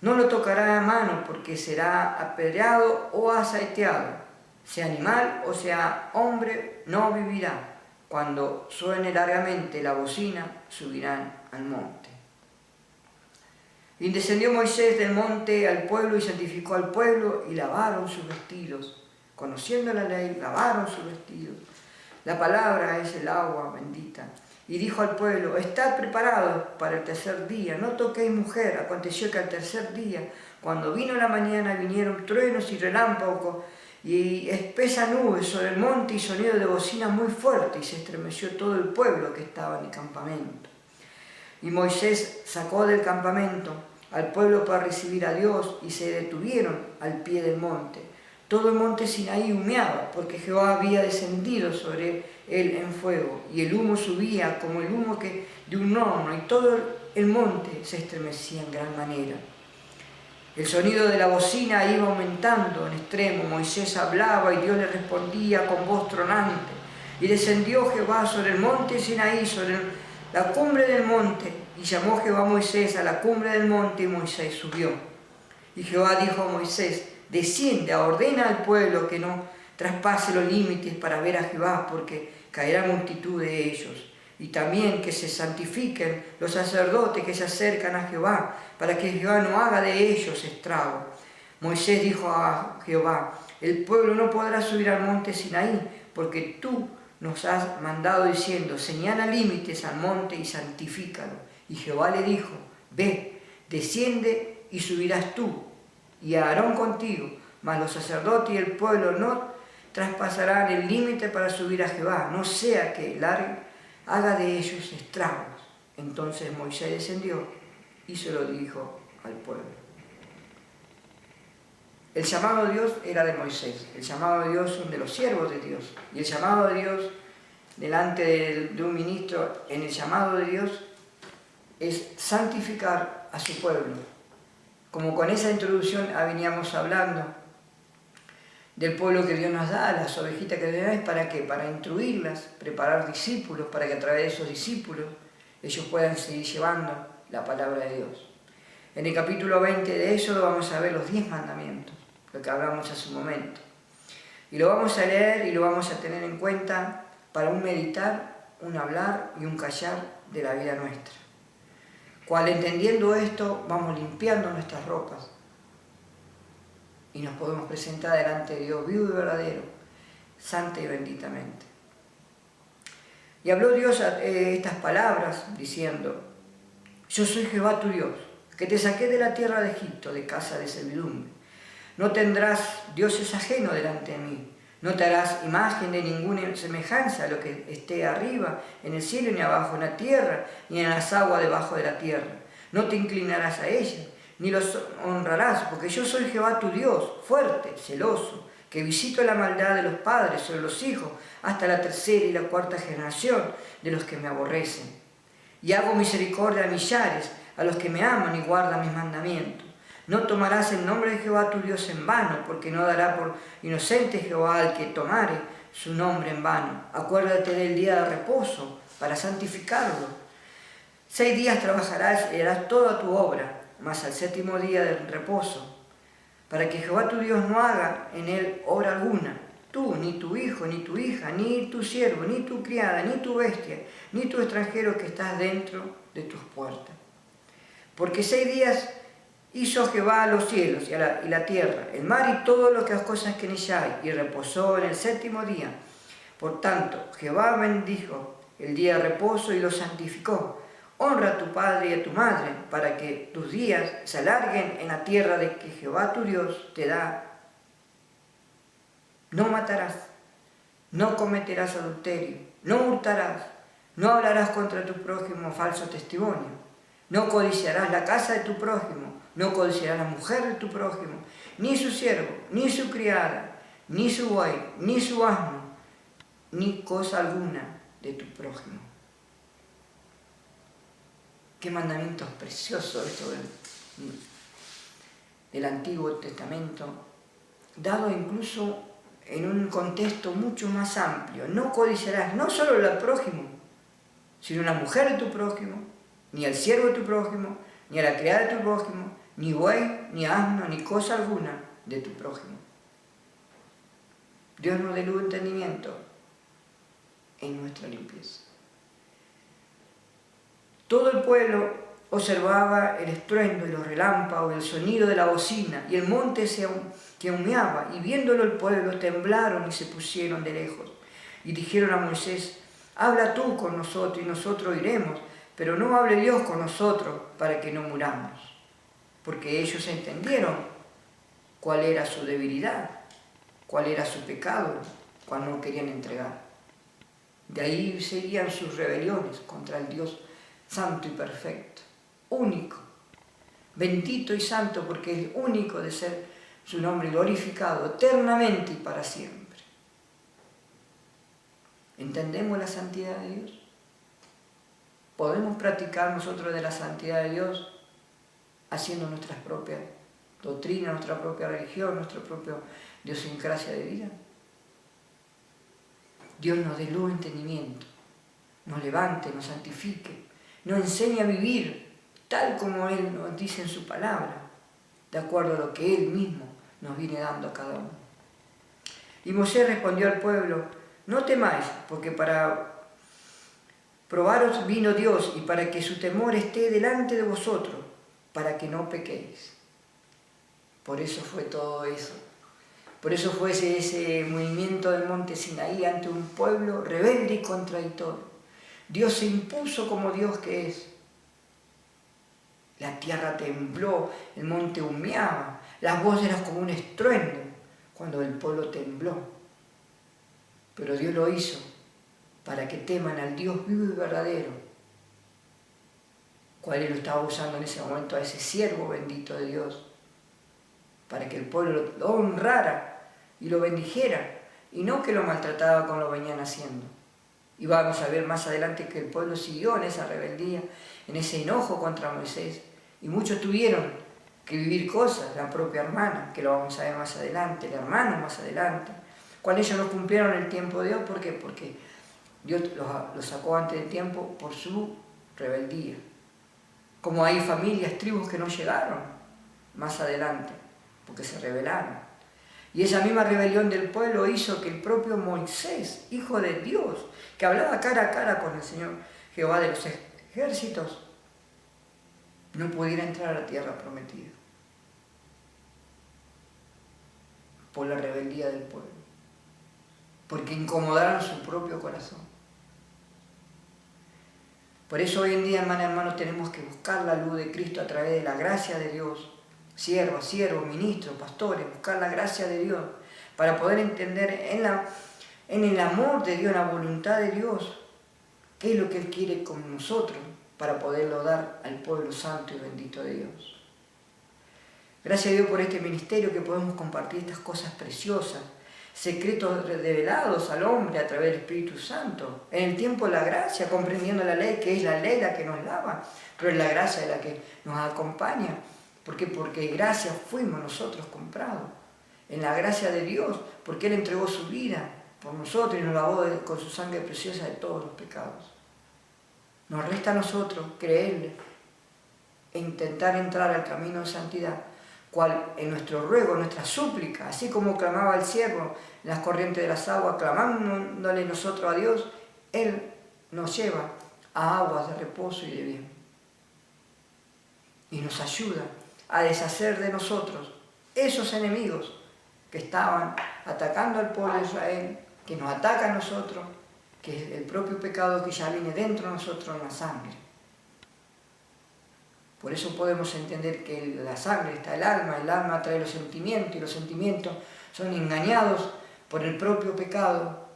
A: No lo tocará a mano, porque será apedreado o asaeteado. Sea animal o sea hombre, no vivirá. Cuando suene largamente la bocina, subirán al monte. Y descendió Moisés del monte al pueblo y santificó al pueblo, y lavaron sus vestidos. Conociendo la ley, lavaron sus vestidos. La palabra es el agua bendita. Y dijo al pueblo: estad preparados para el tercer día, no toquéis mujer. Aconteció que al tercer día, cuando vino la mañana, vinieron truenos y relámpagos y espesa nube sobre el monte y sonido de bocina muy fuerte, y se estremeció todo el pueblo que estaba en el campamento. Y Moisés sacó del campamento al pueblo para recibir a Dios, y se detuvieron al pie del monte. Todo el monte Sinaí humeaba, porque Jehová había descendido sobre él en fuego, y el humo subía como el humo de un horno, y todo el monte se estremecía en gran manera. El sonido de la bocina iba aumentando en extremo. Moisés hablaba y Dios le respondía con voz tronante. Y descendió Jehová sobre el monte Sinaí, sobre la cumbre del monte, y llamó Jehová a Moisés a la cumbre del monte, y Moisés subió. Y Jehová dijo a Moisés: desciende, ordena al pueblo que no traspase los límites para ver a Jehová, porque caerá multitud de ellos. Y también que se santifiquen los sacerdotes que se acercan a Jehová, para que Jehová no haga de ellos estrago. Moisés dijo a Jehová: el pueblo no podrá subir al monte Sinaí, porque tú nos has mandado diciendo: señala límites al monte y santifícalo. Y Jehová le dijo: ve, desciende y subirás tú, y Aarón contigo, mas los sacerdotes y el pueblo no traspasarán el límite para subir a Jehová, no sea que haga de ellos estragos. Entonces Moisés descendió y se lo dijo al pueblo. El llamado de Dios era de Moisés, el llamado de Dios es de los siervos de Dios, y el llamado de Dios delante de un ministro, en el llamado de Dios, es santificar a su pueblo. Como con esa introducción veníamos hablando del pueblo que Dios nos da, las ovejitas que Dios nos da, ¿es para qué? Para instruirlas, preparar discípulos, para que a través de esos discípulos ellos puedan seguir llevando la palabra de Dios. En el capítulo 20 de Éxodo vamos a ver los 10 mandamientos, lo que hablamos hace un momento. Y lo vamos a leer y lo vamos a tener en cuenta para un meditar, un hablar y un callar de la vida nuestra. Cual entendiendo esto, vamos limpiando nuestras ropas y nos podemos presentar delante de Dios vivo y verdadero, santa y benditamente. Y habló Dios estas palabras diciendo: yo soy Jehová tu Dios, que te saqué de la tierra de Egipto, de casa de servidumbre. No tendrás dioses ajenos delante de mí. No te harás imagen de ninguna semejanza a lo que esté arriba en el cielo, ni abajo en la tierra, ni en las aguas debajo de la tierra. No te inclinarás a ellas, ni los honrarás, porque yo soy Jehová tu Dios, fuerte, celoso, que visito la maldad de los padres sobre los hijos, hasta la tercera y la cuarta generación de los que me aborrecen. Y hago misericordia a millares, a los que me aman y guardan mis mandamientos. No tomarás el nombre de Jehová tu Dios en vano, porque no dará por inocente Jehová al que tomare su nombre en vano. Acuérdate del día de reposo para santificarlo. 6 días trabajarás y harás toda tu obra, mas al 7º día del reposo, para que Jehová tu Dios no haga en él obra alguna. Tú, ni tu hijo, ni tu hija, ni tu siervo, ni tu criada, ni tu bestia, ni tu extranjero que estás dentro de tus puertas. Porque 6 días hizo Jehová los cielos y la tierra, el mar y todas las cosas que en ella hay, y reposó en el 7º día. Por tanto, Jehová bendijo el día de reposo y lo santificó. Honra a tu padre y a tu madre, para que tus días se alarguen en la tierra de que Jehová tu Dios te da. No matarás, no cometerás adulterio, no hurtarás, No hablarás contra tu prójimo falso testimonio. No codiciarás la casa de tu prójimo. No codiciarás la mujer de tu prójimo, ni su siervo, ni su criada, ni su buey, ni su asno, ni cosa alguna de tu prójimo. Qué mandamientos preciosos esto del Antiguo Testamento, dado incluso en un contexto mucho más amplio. No codiciarás no solo al prójimo, sino a la mujer de tu prójimo, ni al siervo de tu prójimo, ni a la criada de tu prójimo, ni buey, ni asno, ni cosa alguna de tu prójimo. Dios nos dé luz de entendimiento en nuestra limpieza. Todo el pueblo observaba el estruendo y los relámpagos, el sonido de la bocina, y el monte que humeaba, y viéndolo el pueblo temblaron y se pusieron de lejos. Y dijeron a Moisés: habla tú con nosotros y nosotros iremos, pero no hable Dios con nosotros para que no muramos. Porque ellos entendieron cuál era su debilidad, cuál era su pecado, cuando no querían entregar. De ahí seguían sus rebeliones contra el Dios santo y perfecto, único, bendito y santo, porque es único de ser su nombre glorificado eternamente y para siempre. ¿Entendemos la santidad de Dios? ¿Podemos practicar nosotros de la santidad de Dios haciendo nuestras propias doctrinas, nuestra propia religión, nuestra propia idiosincrasia de vida? Dios nos dé luz, entendimiento, nos levante, nos santifique, nos enseñe a vivir tal como Él nos dice en su palabra, de acuerdo a lo que Él mismo nos viene dando a cada uno. Y Moisés respondió al pueblo: no temáis, porque para probaros vino Dios y para que su temor esté delante de vosotros, para que no pequéis. Por eso fue todo eso. Por eso fue ese movimiento del monte Sinaí ante un pueblo rebelde y contradictorio. Dios se impuso como Dios que es. La tierra tembló, el monte humeaba, las voces eran como un estruendo cuando el pueblo tembló. Pero Dios lo hizo para que teman al Dios vivo y verdadero, cual Él lo estaba usando en ese momento a ese siervo bendito de Dios, para que el pueblo lo honrara y lo bendijera, y no que lo maltrataba como lo venían haciendo. Y vamos a ver más adelante que el pueblo siguió en esa rebeldía, en ese enojo contra Moisés, y muchos tuvieron que vivir cosas, la propia hermana, que lo vamos a ver más adelante, el hermano más adelante, cuando ellos no cumplieron el tiempo de Dios. ¿Por qué? Porque Dios los sacó antes del tiempo por su rebeldía. Como hay familias, tribus que no llegaron más adelante, porque se rebelaron. Y esa misma rebelión del pueblo hizo que el propio Moisés, hijo de Dios, que hablaba cara a cara con el Señor Jehová de los ejércitos, no pudiera entrar a la tierra prometida por la rebeldía del pueblo, porque incomodaron su propio corazón. Por eso hoy en día, hermanos, tenemos que buscar la luz de Cristo a través de la gracia de Dios. Siervos, ministros, pastores, buscar la gracia de Dios para poder entender en el amor de Dios, en la voluntad de Dios, qué es lo que Él quiere con nosotros para poderlo dar al pueblo santo y bendito de Dios. Gracias a Dios por este ministerio que podemos compartir estas cosas preciosas, secretos revelados al hombre a través del Espíritu Santo. En el tiempo de la gracia, comprendiendo la ley, que es la ley la que nos lava, pero es la gracia la que nos acompaña. ¿Por qué? Porque gracia fuimos nosotros comprados. En la gracia de Dios, porque Él entregó su vida por nosotros y nos lavó con su sangre preciosa de todos los pecados. Nos resta a nosotros creerle e intentar entrar al camino de santidad, cual en nuestro ruego, nuestra súplica, así como clamaba el siervo en las corrientes de las aguas, clamándole nosotros a Dios, Él nos lleva a aguas de reposo y de bien. Y nos ayuda a deshacer de nosotros esos enemigos que estaban atacando al pueblo de Israel, que nos ataca a nosotros, que es el propio pecado que ya viene dentro de nosotros en la sangre. Por eso podemos entender que en la sangre está el alma trae los sentimientos, y los sentimientos son engañados por el propio pecado,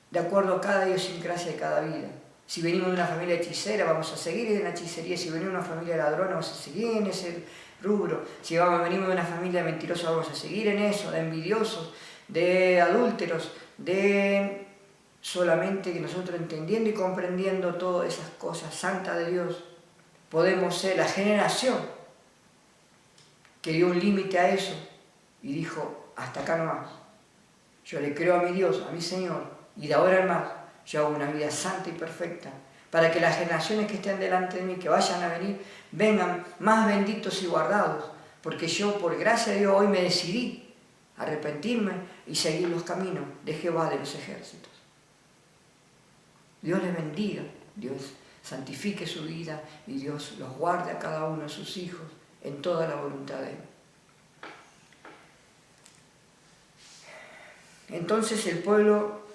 A: de acuerdo a cada idiosincrasia de cada vida. Si venimos de una familia hechicera, vamos a seguir en la hechicería. Si venimos de una familia ladrona, vamos a seguir en ese rubro. Si venimos de una familia mentirosa, vamos a seguir en eso, de envidiosos, de adúlteros, de solamente que nosotros entendiendo y comprendiendo todas esas cosas santas de Dios, podemos ser la generación que dio un límite a eso y dijo, hasta acá no más. Yo le creo a mi Dios, a mi Señor, y de ahora en más yo hago una vida santa y perfecta, para que las generaciones que estén delante de mí, que vayan a venir, vengan más benditos y guardados, porque yo, por gracia de Dios, hoy me decidí a arrepentirme y seguir los caminos de Jehová de los ejércitos. Dios les bendiga, Dios santifique su vida y Dios los guarde a cada uno de sus hijos en toda la voluntad de Él. Entonces el pueblo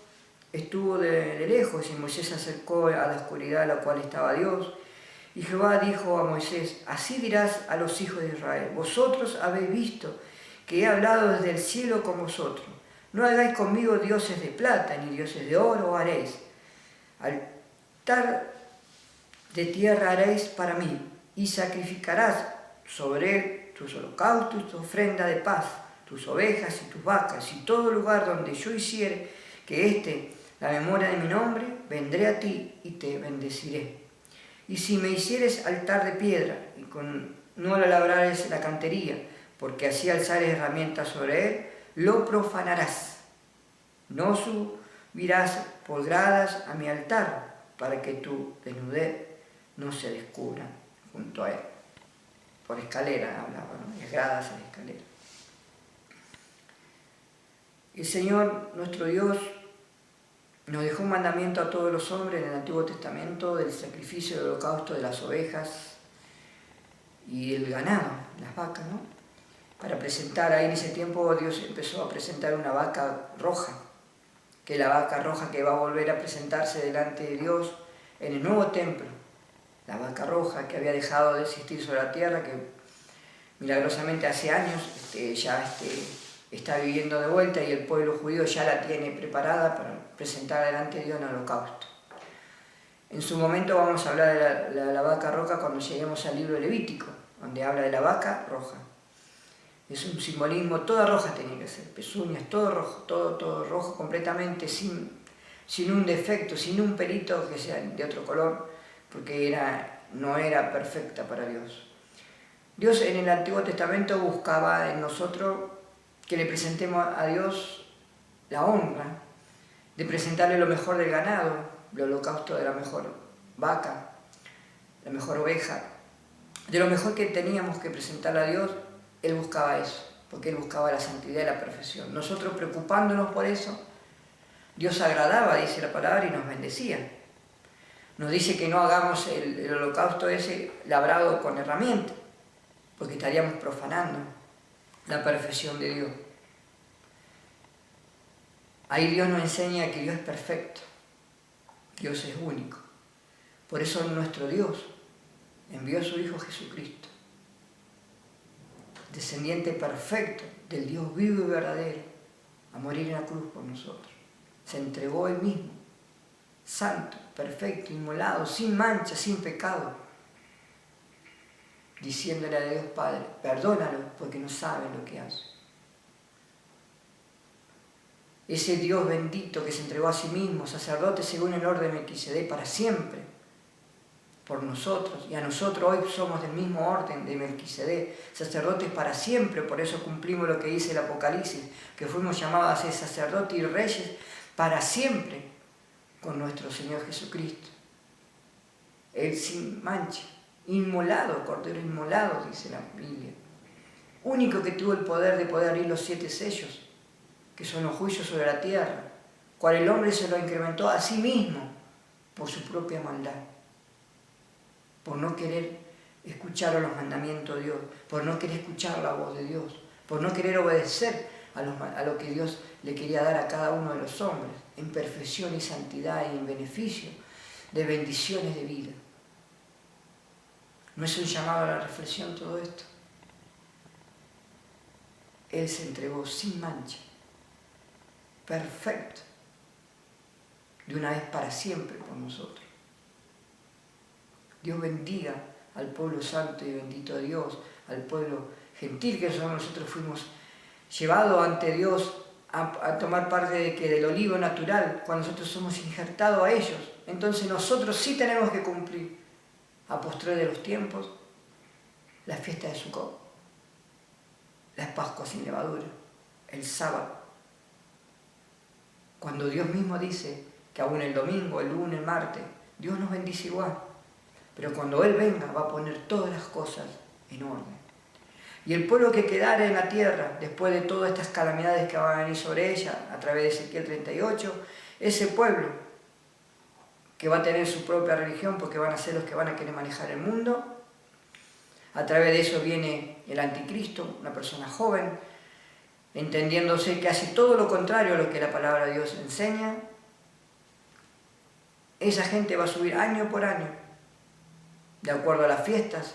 A: estuvo de lejos y Moisés se acercó a la oscuridad a la cual estaba Dios. Y Jehová dijo a Moisés, así dirás a los hijos de Israel, vosotros habéis visto que he hablado desde el cielo con vosotros. No hagáis conmigo dioses de plata ni dioses de oro haréis. Altar de tierra haréis para mí y sacrificarás sobre él tus holocaustos, tu ofrenda de paz, tus ovejas y tus vacas, y todo lugar donde yo hiciere que esté la memoria de mi nombre, vendré a ti y te bendeciré. Y si me hicieres altar de piedra, y no lo labrares la cantería, porque así alzares herramientas sobre él, lo profanarás. No subirás por gradas a mi altar, para que tu desnudez no se descubra junto a él. Por escalera hablaba, ¿no? De gradas a la escalera. El Señor, nuestro Dios, nos dejó un mandamiento a todos los hombres en el Antiguo Testamento del sacrificio del holocausto de las ovejas y el ganado, las vacas, ¿no? Para presentar, ahí en ese tiempo Dios empezó a presentar una vaca roja, que es la vaca roja que va a volver a presentarse delante de Dios en el nuevo templo. La vaca roja que había dejado de existir sobre la tierra, que milagrosamente hace años está viviendo de vuelta y el pueblo judío ya la tiene preparada para presentar delante de Dios en el holocausto. En su momento vamos a hablar de la vaca roja cuando lleguemos al libro Levítico, donde habla de la vaca roja. Es un simbolismo, toda roja tenía que ser, pezuñas, todo rojo, todo rojo completamente, sin un defecto, sin un pelito que sea de otro color, porque no era perfecta para Dios. Dios en el Antiguo Testamento buscaba en nosotros que le presentemos a Dios la honra, de presentarle lo mejor del ganado, el holocausto de la mejor vaca, la mejor oveja, de lo mejor que teníamos que presentarle a Dios. Él buscaba eso, porque Él buscaba la santidad y la perfección. Nosotros preocupándonos por eso, Dios agradaba, dice la palabra, y nos bendecía. Nos dice que no hagamos el holocausto ese labrado con herramientas, porque estaríamos profanando la perfección de Dios. Ahí Dios nos enseña que Dios es perfecto, Dios es único. Por eso nuestro Dios envió a su Hijo Jesucristo, descendiente perfecto del Dios vivo y verdadero, a morir en la cruz por nosotros. Se entregó Él mismo, santo, perfecto, inmolado, sin mancha, sin pecado, diciéndole a Dios Padre, perdónalo porque no saben lo que hacen. Ese Dios bendito que se entregó a sí mismo, sacerdote según el orden de Melquisedec para siempre, por nosotros, y a nosotros hoy somos del mismo orden de Melquisedec, sacerdotes para siempre, por eso cumplimos lo que dice el Apocalipsis, que fuimos llamados a ser sacerdotes y reyes para siempre con nuestro Señor Jesucristo. Él sin mancha, inmolado, cordero inmolado, dice la Biblia. Único que tuvo el poder de poder abrir los 7 sellos, que son los juicios sobre la tierra, cual el hombre se lo incrementó a sí mismo por su propia maldad, por no querer escuchar los mandamientos de Dios, por no querer escuchar la voz de Dios, por no querer obedecer a lo que Dios le quería dar a cada uno de los hombres, en perfección y santidad y en beneficio de bendiciones de vida. ¿No es un llamado a la reflexión todo esto? Él se entregó sin mancha, perfecto, de una vez para siempre por nosotros. Dios bendiga al pueblo santo y bendito de Dios, al pueblo gentil que nosotros fuimos llevados ante Dios a tomar parte del olivo natural, cuando nosotros somos injertados a ellos. Entonces nosotros sí tenemos que cumplir, a postre de los tiempos, la fiesta de Sukkot, la Pascua sin levadura, el sábado. Cuando Dios mismo dice que aún el domingo, el lunes, el martes, Dios nos bendice igual. Pero cuando Él venga va a poner todas las cosas en orden. Y el pueblo que quedare en la tierra, después de todas estas calamidades que van a venir sobre ella, a través de Ezequiel 38, ese pueblo que va a tener su propia religión, porque van a ser los que van a querer manejar el mundo, a través de eso viene el anticristo, una persona joven, entendiéndose que hace todo lo contrario a lo que la palabra de Dios enseña. Esa gente va a subir año por año, de acuerdo a las fiestas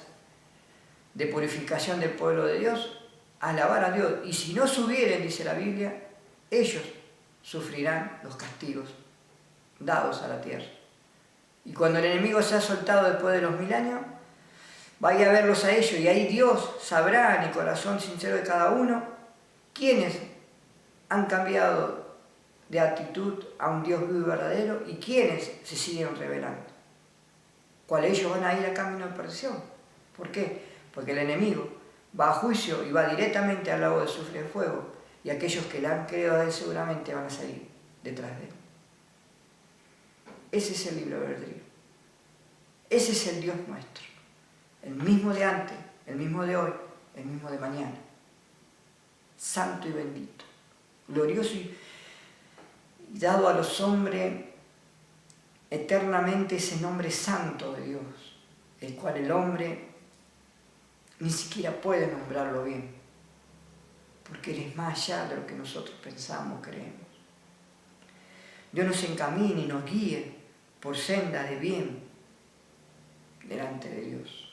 A: de purificación del pueblo de Dios, a alabar a Dios. Y si no subieren, dice la Biblia, ellos sufrirán los castigos dados a la tierra. Y cuando el enemigo se ha soltado después de los 1000 años, vaya a verlos a ellos, y ahí Dios sabrá en el corazón sincero de cada uno quiénes han cambiado de actitud a un Dios vivo y verdadero y quiénes se siguen rebelando. ¿Cuáles ellos van a ir a camino de perdición? ¿Por qué? Porque el enemigo va a juicio y va directamente al lago de azufre de fuego, y aquellos que le han creído a él seguramente van a salir detrás de él. Ese es el libre albedrío. Ese es el Dios nuestro. El mismo de antes, el mismo de hoy, el mismo de mañana. Santo y bendito, glorioso y dado a los hombres eternamente ese nombre santo de Dios, el cual el hombre ni siquiera puede nombrarlo bien, porque Él es más allá de lo que nosotros pensamos, creemos. Dios nos encamine y nos guíe por senda de bien delante de Dios.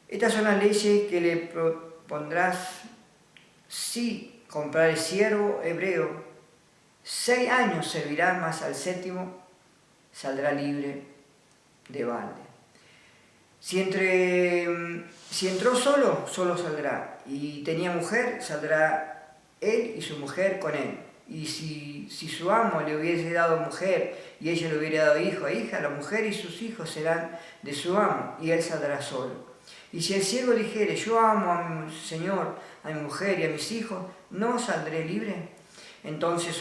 A: Estas son las leyes que le propondrás si comprar el siervo hebreo. 6 años servirá, mas al 7º saldrá libre de balde. Si entró solo saldrá. Y tenía mujer, saldrá él y su mujer con él. Y si su amo le hubiese dado mujer y ella le hubiera dado hijo e hija, la mujer y sus hijos serán de su amo, y él saldrá solo. Y si el siervo dijere, yo amo a mi señor, a mi mujer y a mis hijos, ¿no saldré libre? Entonces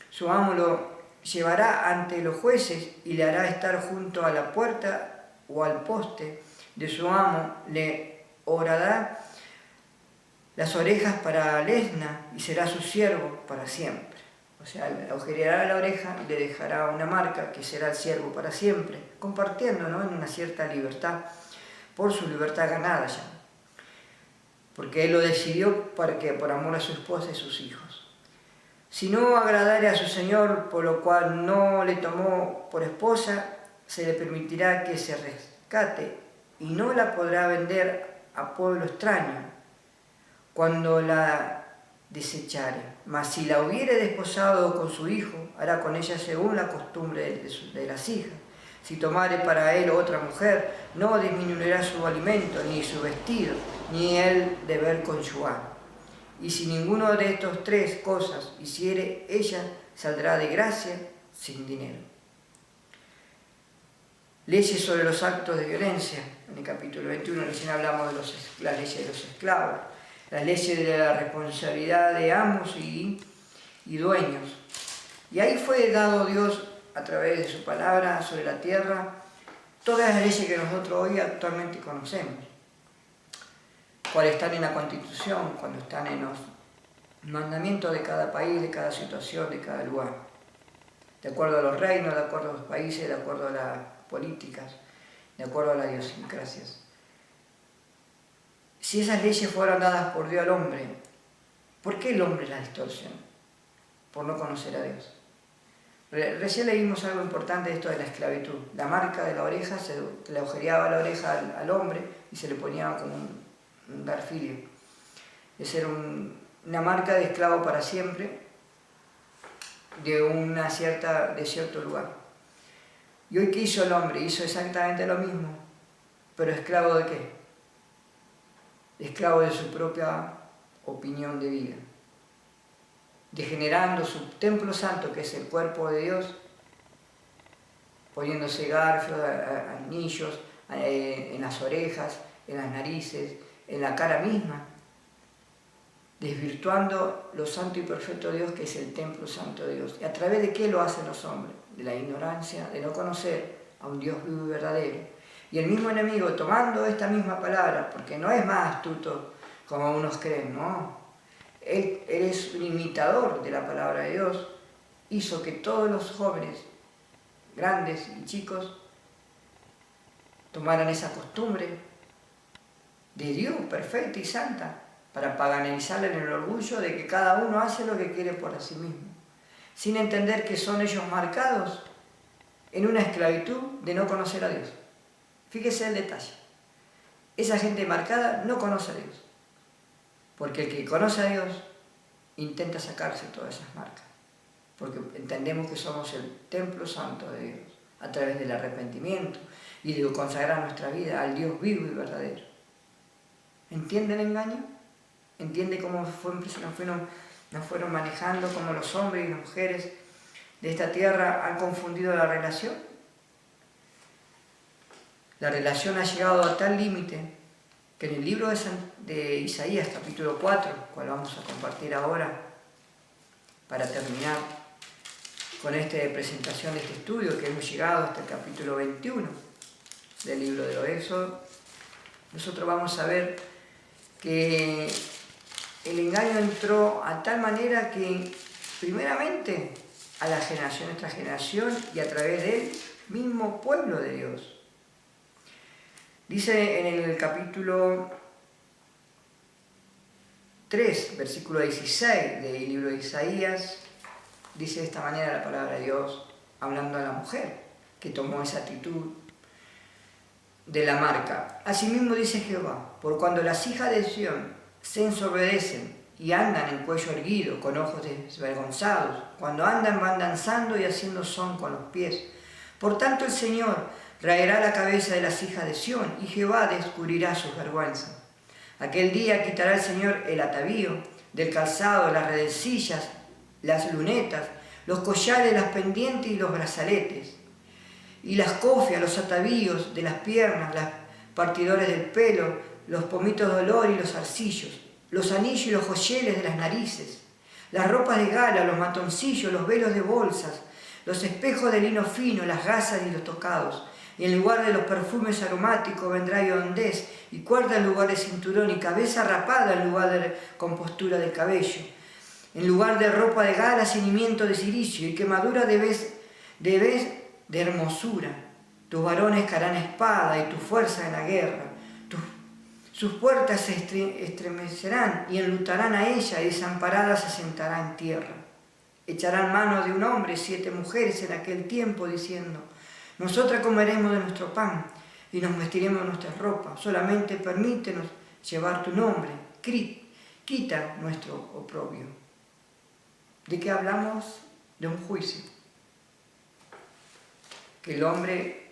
A: su amo lo llevará ante los jueces y le hará estar junto a la puerta o al poste de su amo, le horará las orejas para lesna y será su siervo para siempre. O sea, le agujereará la oreja y le dejará una marca que será el siervo para siempre, compartiendo, ¿no?, en una cierta libertad, por su libertad ganada ya. Porque él lo decidió por amor a su esposa y sus hijos. Si no agradare a su señor, por lo cual no le tomó por esposa, se le permitirá que se rescate y no la podrá vender a pueblo extraño cuando la desechare. Mas si la hubiere desposado con su hijo, hará con ella según la costumbre de las hijas. Si tomare para él otra mujer, no disminuirá su alimento, ni su vestido, ni el deber conyugal. Y si ninguno de estos 3 cosas hiciere, ella saldrá de gracia sin dinero. Leyes sobre los actos de violencia. En el capítulo 21 recién hablamos de las leyes de los esclavos, las leyes de la responsabilidad de amos y dueños. Y ahí fue dado Dios, a través de su palabra sobre la tierra, todas las leyes que nosotros hoy actualmente conocemos, cuáles están en la Constitución, cuando están en los mandamientos de cada país, de cada situación, de cada lugar, de acuerdo a los reinos, de acuerdo a los países, de acuerdo a las políticas, de acuerdo a las idiosincrasias. Si esas leyes fueran dadas por Dios al hombre, ¿por qué el hombre las distorsiona? Por no conocer a Dios. Recién leímos algo importante de esto de la esclavitud. La marca de la oreja, se le agujereaba la oreja al hombre y se le ponía como un garfilio. Esa era una marca de esclavo para siempre de cierto lugar. ¿Y hoy qué hizo el hombre? Hizo exactamente lo mismo, pero esclavo ¿de qué? Esclavo de su propia opinión de vida, degenerando su templo santo, que es el cuerpo de Dios, poniéndose garfios, anillos en las orejas, en las narices, en la cara misma, desvirtuando lo santo y perfecto de Dios, que es el templo santo de Dios. ¿Y a través de qué lo hacen los hombres? De la ignorancia, de no conocer a un Dios vivo y verdadero. Y el mismo enemigo, tomando esta misma palabra, porque no es más astuto como unos creen, no. Él es un imitador de la palabra de Dios, hizo que todos los jóvenes, grandes y chicos, tomaran esa costumbre de Dios perfecta y santa, para paganizarle en el orgullo de que cada uno hace lo que quiere por sí mismo, sin entender que son ellos marcados en una esclavitud de no conocer a Dios. Fíjese el detalle. Esa gente marcada no conoce a Dios, porque el que conoce a Dios intenta sacarse todas esas marcas, porque entendemos que somos el templo santo de Dios, a través del arrepentimiento y de consagrar nuestra vida al Dios vivo y verdadero. ¿Entiende el engaño? ¿Entiende cómo nos fueron manejando, cómo los hombres y las mujeres de esta tierra han confundido la relación? La relación ha llegado a tal límite que en el libro de Isaías, capítulo 4, cual vamos a compartir ahora, para terminar con esta presentación de este estudio, que hemos llegado hasta el capítulo 21 del libro de Éxodo, nosotros vamos a ver que el engaño entró a tal manera que, primeramente, a nuestra generación y a través del mismo pueblo de Dios. Dice en el capítulo 3, versículo 16 del libro de Isaías, dice de esta manera la palabra de Dios, hablando a la mujer que tomó esa actitud de la marca. Asimismo dice Jehová, por cuando las hijas de Sión se ensoberbecen y andan en cuello erguido, con ojos desvergonzados, cuando andan van danzando y haciendo son con los pies. Por tanto el Señor raerá la cabeza de las hijas de Sión, y Jehová descubrirá sus vergüenzas. Aquel día quitará el Señor el atavío del calzado, las redencillas, las lunetas, los collares, las pendientes y los brazaletes, y las cofias, los atavíos de las piernas, las partidores del pelo, los pomitos de olor y los zarcillos, los anillos y los joyeles de las narices, las ropas de gala, los matoncillos, los velos de bolsas, los espejos de lino fino, las gasas y los tocados. Y en lugar de los perfumes aromáticos vendrá hondez y cuerda en lugar de cinturón y cabeza rapada en lugar de compostura del cabello. En lugar de ropa de gala, ceñimiento de cilicio y quemadura de hermosura. Tus varones caerán espada y tu fuerza en la guerra. Sus puertas se estremecerán y enlutarán a ella, y desamparada se sentará en tierra. Echarán mano de un hombre 7 mujeres en aquel tiempo, diciendo: nosotras comeremos de nuestro pan y nos vestiremos de nuestras ropas. Solamente permítenos llevar tu nombre. Quita nuestro oprobio. ¿De qué hablamos? De un juicio. Que el hombre,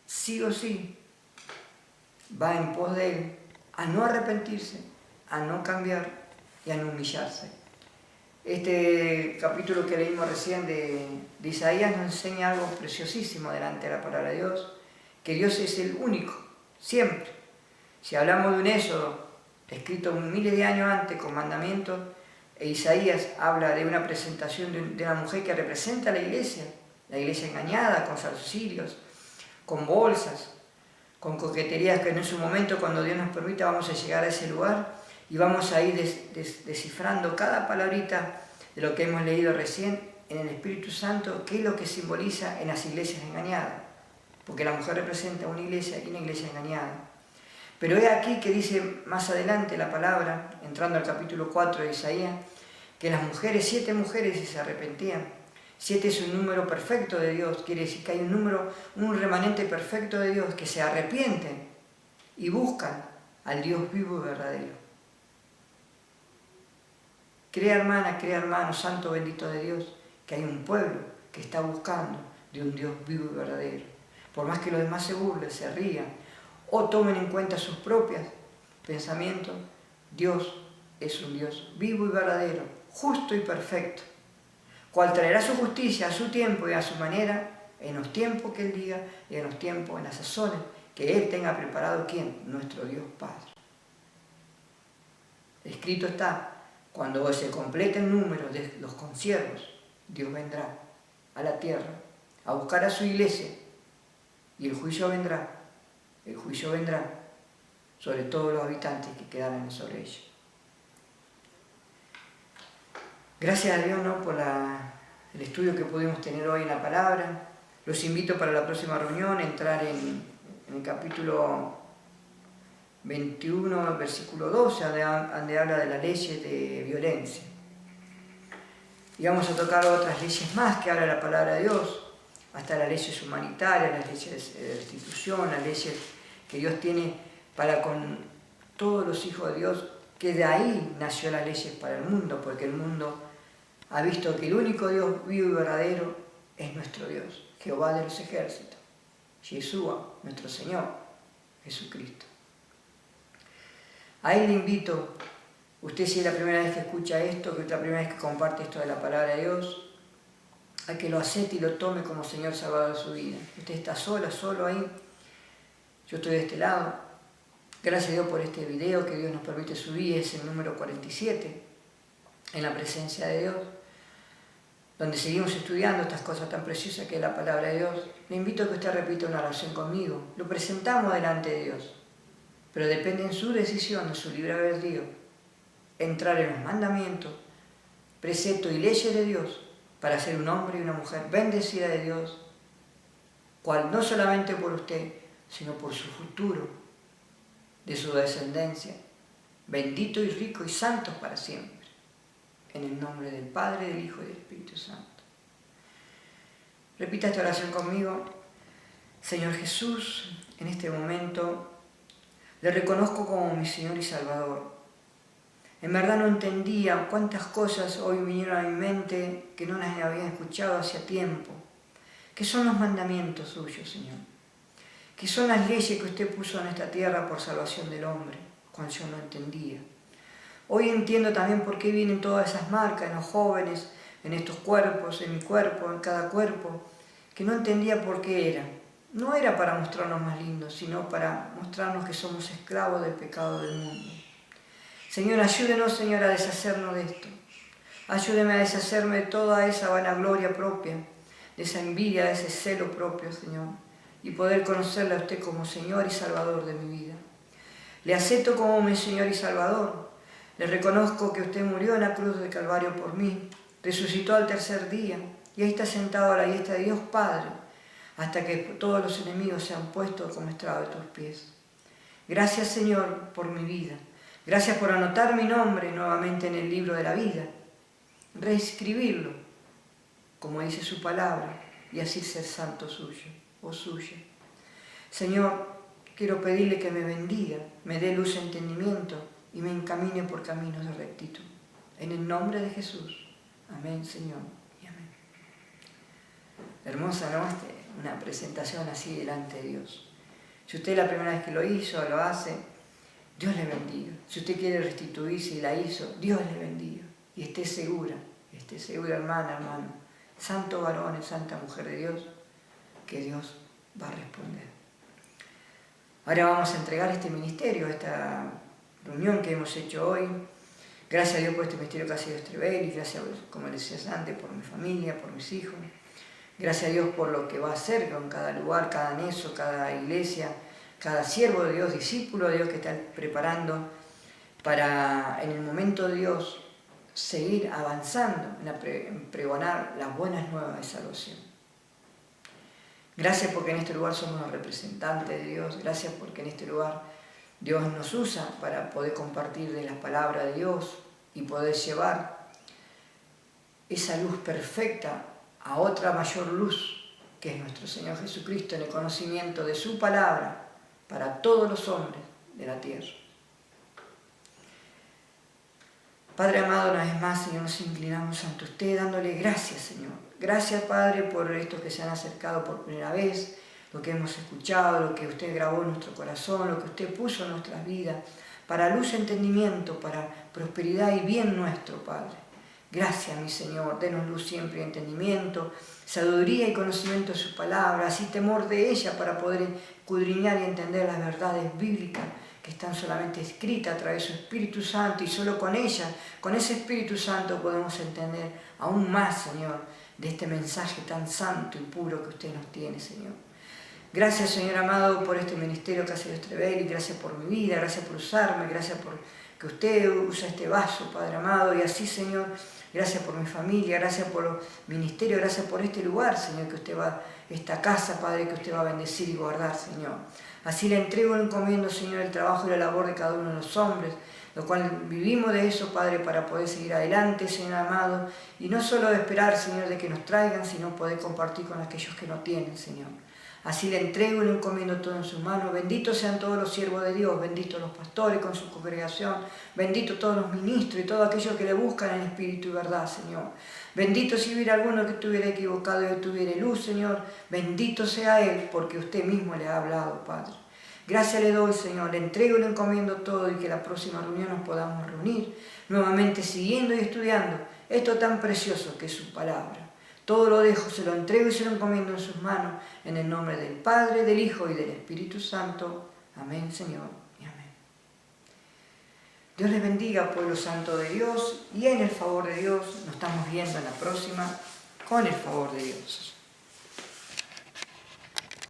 A: sí o sí, va en pos de él a no arrepentirse, a no cambiar y a no humillarse. Este capítulo que leímos recién de Isaías nos enseña algo preciosísimo delante de la palabra de Dios, que Dios es el único, siempre. Si hablamos de un Éxodo, escrito miles de años antes, con mandamientos, Isaías habla de una presentación de una mujer que representa a la iglesia engañada, con zarcillos, con bolsas, con coqueterías, que en su momento, cuando Dios nos permita, vamos a llegar a ese lugar y vamos a ir descifrando cada palabrita de lo que hemos leído recién en el Espíritu Santo, qué es lo que simboliza en las iglesias engañadas, porque la mujer representa una iglesia y una iglesia engañada. Pero he aquí que dice más adelante la palabra, entrando al capítulo 4 de Isaías, que las mujeres, 7 mujeres, se arrepentían. 7 es un número perfecto de Dios, quiere decir que hay un remanente perfecto de Dios, que se arrepienten y buscan al Dios vivo y verdadero. Crea hermana, crea hermano, santo bendito de Dios, que hay un pueblo que está buscando de un Dios vivo y verdadero. Por más que los demás se burlen, se rían o tomen en cuenta sus propios pensamientos, Dios es un Dios vivo y verdadero, justo y perfecto, cual traerá su justicia a su tiempo y a su manera, en los tiempos que Él diga y en los tiempos, en las sazones que Él tenga preparado. ¿Quién? Nuestro Dios Padre. Escrito está, cuando se complete el número de los consiervos, Dios vendrá a la tierra a buscar a su iglesia y el juicio vendrá sobre todos los habitantes que quedaron sobre ella. Gracias a Dios, ¿no?, por el estudio que pudimos tener hoy en la palabra. Los invito para la próxima reunión a entrar en el capítulo 21, versículo 12, donde habla de las leyes de violencia. Y vamos a tocar otras leyes más que habla la palabra de Dios, hasta las leyes humanitarias, las leyes de restitución, las leyes que Dios tiene para con todos los hijos de Dios, que de ahí nació las leyes para el mundo, porque el mundo ha visto que el único Dios vivo y verdadero es nuestro Dios, Jehová de los ejércitos, Yeshua, nuestro Señor, Jesucristo. A Él le invito, usted si es la primera vez que escucha esto, que es la primera vez que comparte esto de la palabra de Dios, a que lo acepte y lo tome como Señor Salvador de su vida. Usted está solo ahí, yo estoy de este lado. Gracias a Dios por este video que Dios nos permite subir, es el número 47, en la presencia de Dios, donde seguimos estudiando estas cosas tan preciosas que es la palabra de Dios. Le invito a que usted repita una oración conmigo. Lo presentamos delante de Dios, pero depende en su decisión, en su libre albedrío, entrar en los mandamientos, preceptos y leyes de Dios para ser un hombre y una mujer bendecida de Dios, cual no solamente por usted, sino por su futuro, de su descendencia, bendito y rico y santo para siempre. En el nombre del Padre, del Hijo y del Espíritu Santo. Repita esta oración conmigo. Señor Jesús, en este momento le reconozco como mi Señor y Salvador. En verdad no entendía cuántas cosas hoy vinieron a mi mente que no las había escuchado hacía tiempo. ¿Qué son los mandamientos suyos, Señor? ¿Qué son las leyes que usted puso en esta tierra por salvación del hombre, cuando yo no entendía? Hoy entiendo también por qué vienen todas esas marcas en los jóvenes, en estos cuerpos, en mi cuerpo, en cada cuerpo, que no entendía por qué era. No era para mostrarnos más lindos, sino para mostrarnos que somos esclavos del pecado del mundo. Señor, ayúdenos, Señor, a deshacernos de esto. Ayúdeme a deshacerme de toda esa vanagloria propia, de esa envidia, de ese celo propio, Señor, y poder conocerle a usted como Señor y Salvador de mi vida. Le acepto como mi Señor y Salvador. Le reconozco que usted murió en la cruz del Calvario por mí, resucitó al tercer día y ahí está sentado a la diestra de Dios Padre, hasta que todos los enemigos sean puestos como estrado de tus pies. Gracias, Señor, por mi vida. Gracias por anotar mi nombre nuevamente en el libro de la vida, reescribirlo, como dice su palabra, y así ser santo suyo o suya. Señor, quiero pedirle que me bendiga, me dé luz y entendimiento, y me encamine por caminos de rectitud. En el nombre de Jesús. Amén, Señor, y amén. Hermosa, ¿no? Una presentación así delante de Dios. Si usted es la primera vez que lo hizo, lo hace, Dios le bendiga. Si usted quiere restituirse y la hizo, Dios le bendiga. Y esté segura, hermana, hermano, santo varón y santa mujer de Dios, que Dios va a responder. Ahora vamos a entregar este ministerio, esta reunión que hemos hecho hoy. Gracias a Dios por este ministerio que ha sido Estrebel, y gracias, como les decía antes, por mi familia, por mis hijos. Gracias a Dios por lo que va a hacer con cada lugar, cada neso, cada iglesia, cada siervo de Dios, discípulo de Dios que está preparando para, en el momento de Dios, seguir avanzando en pregonar las buenas nuevas de salvación. Gracias porque en este lugar somos los representantes de Dios. Gracias porque en este lugar Dios nos usa para poder compartir de las palabras de Dios y poder llevar esa luz perfecta a otra mayor luz, que es nuestro Señor Jesucristo, en el conocimiento de su palabra para todos los hombres de la tierra. Padre amado, una vez más, Señor, nos inclinamos ante usted dándole gracias, Señor. Gracias, Padre, por estos que se han acercado por primera vez, lo que hemos escuchado, lo que usted grabó en nuestro corazón, lo que usted puso en nuestras vidas, para luz y entendimiento, para prosperidad y bien nuestro, Padre. Gracias, mi Señor, denos luz siempre y entendimiento, sabiduría y conocimiento de su palabra, así temor de ella para poder escudriñar y entender las verdades bíblicas que están solamente escritas a través de su Espíritu Santo, y solo con ella, con ese Espíritu Santo podemos entender aún más, Señor, de este mensaje tan santo y puro que usted nos tiene, Señor. Gracias, Señor amado, por este ministerio Caseros Estrebelli, gracias por mi vida, gracias por usarme, gracias por que usted usa este vaso, Padre amado, y así, Señor, gracias por mi familia, gracias por los ministerios, gracias por este lugar, Señor, que usted va, esta casa, Padre, que usted va a bendecir y guardar, Señor. Así le entrego y le encomiendo, Señor, el trabajo y la labor de cada uno de los hombres, lo cual vivimos de eso, Padre, para poder seguir adelante, Señor amado, y no solo esperar, Señor, de que nos traigan, sino poder compartir con aquellos que no tienen, Señor. Así le entrego y le encomiendo todo en sus manos. Benditos sean todos los siervos de Dios, benditos los pastores con su congregación, benditos todos los ministros y todos aquellos que le buscan en espíritu y verdad, Señor. Bendito si hubiera alguno que estuviera equivocado y tuviera luz, Señor. Bendito sea Él, porque usted mismo le ha hablado, Padre. Gracias le doy, Señor, le entrego y le encomiendo todo, y que la próxima reunión nos podamos reunir, nuevamente siguiendo y estudiando esto tan precioso que es su palabra. Todo lo dejo, se lo entrego y se lo encomiendo en sus manos, en el nombre del Padre, del Hijo y del Espíritu Santo. Amén, Señor, y amén. Dios les bendiga, pueblo santo de Dios, y en el favor de Dios nos estamos viendo en la próxima, con el favor de Dios.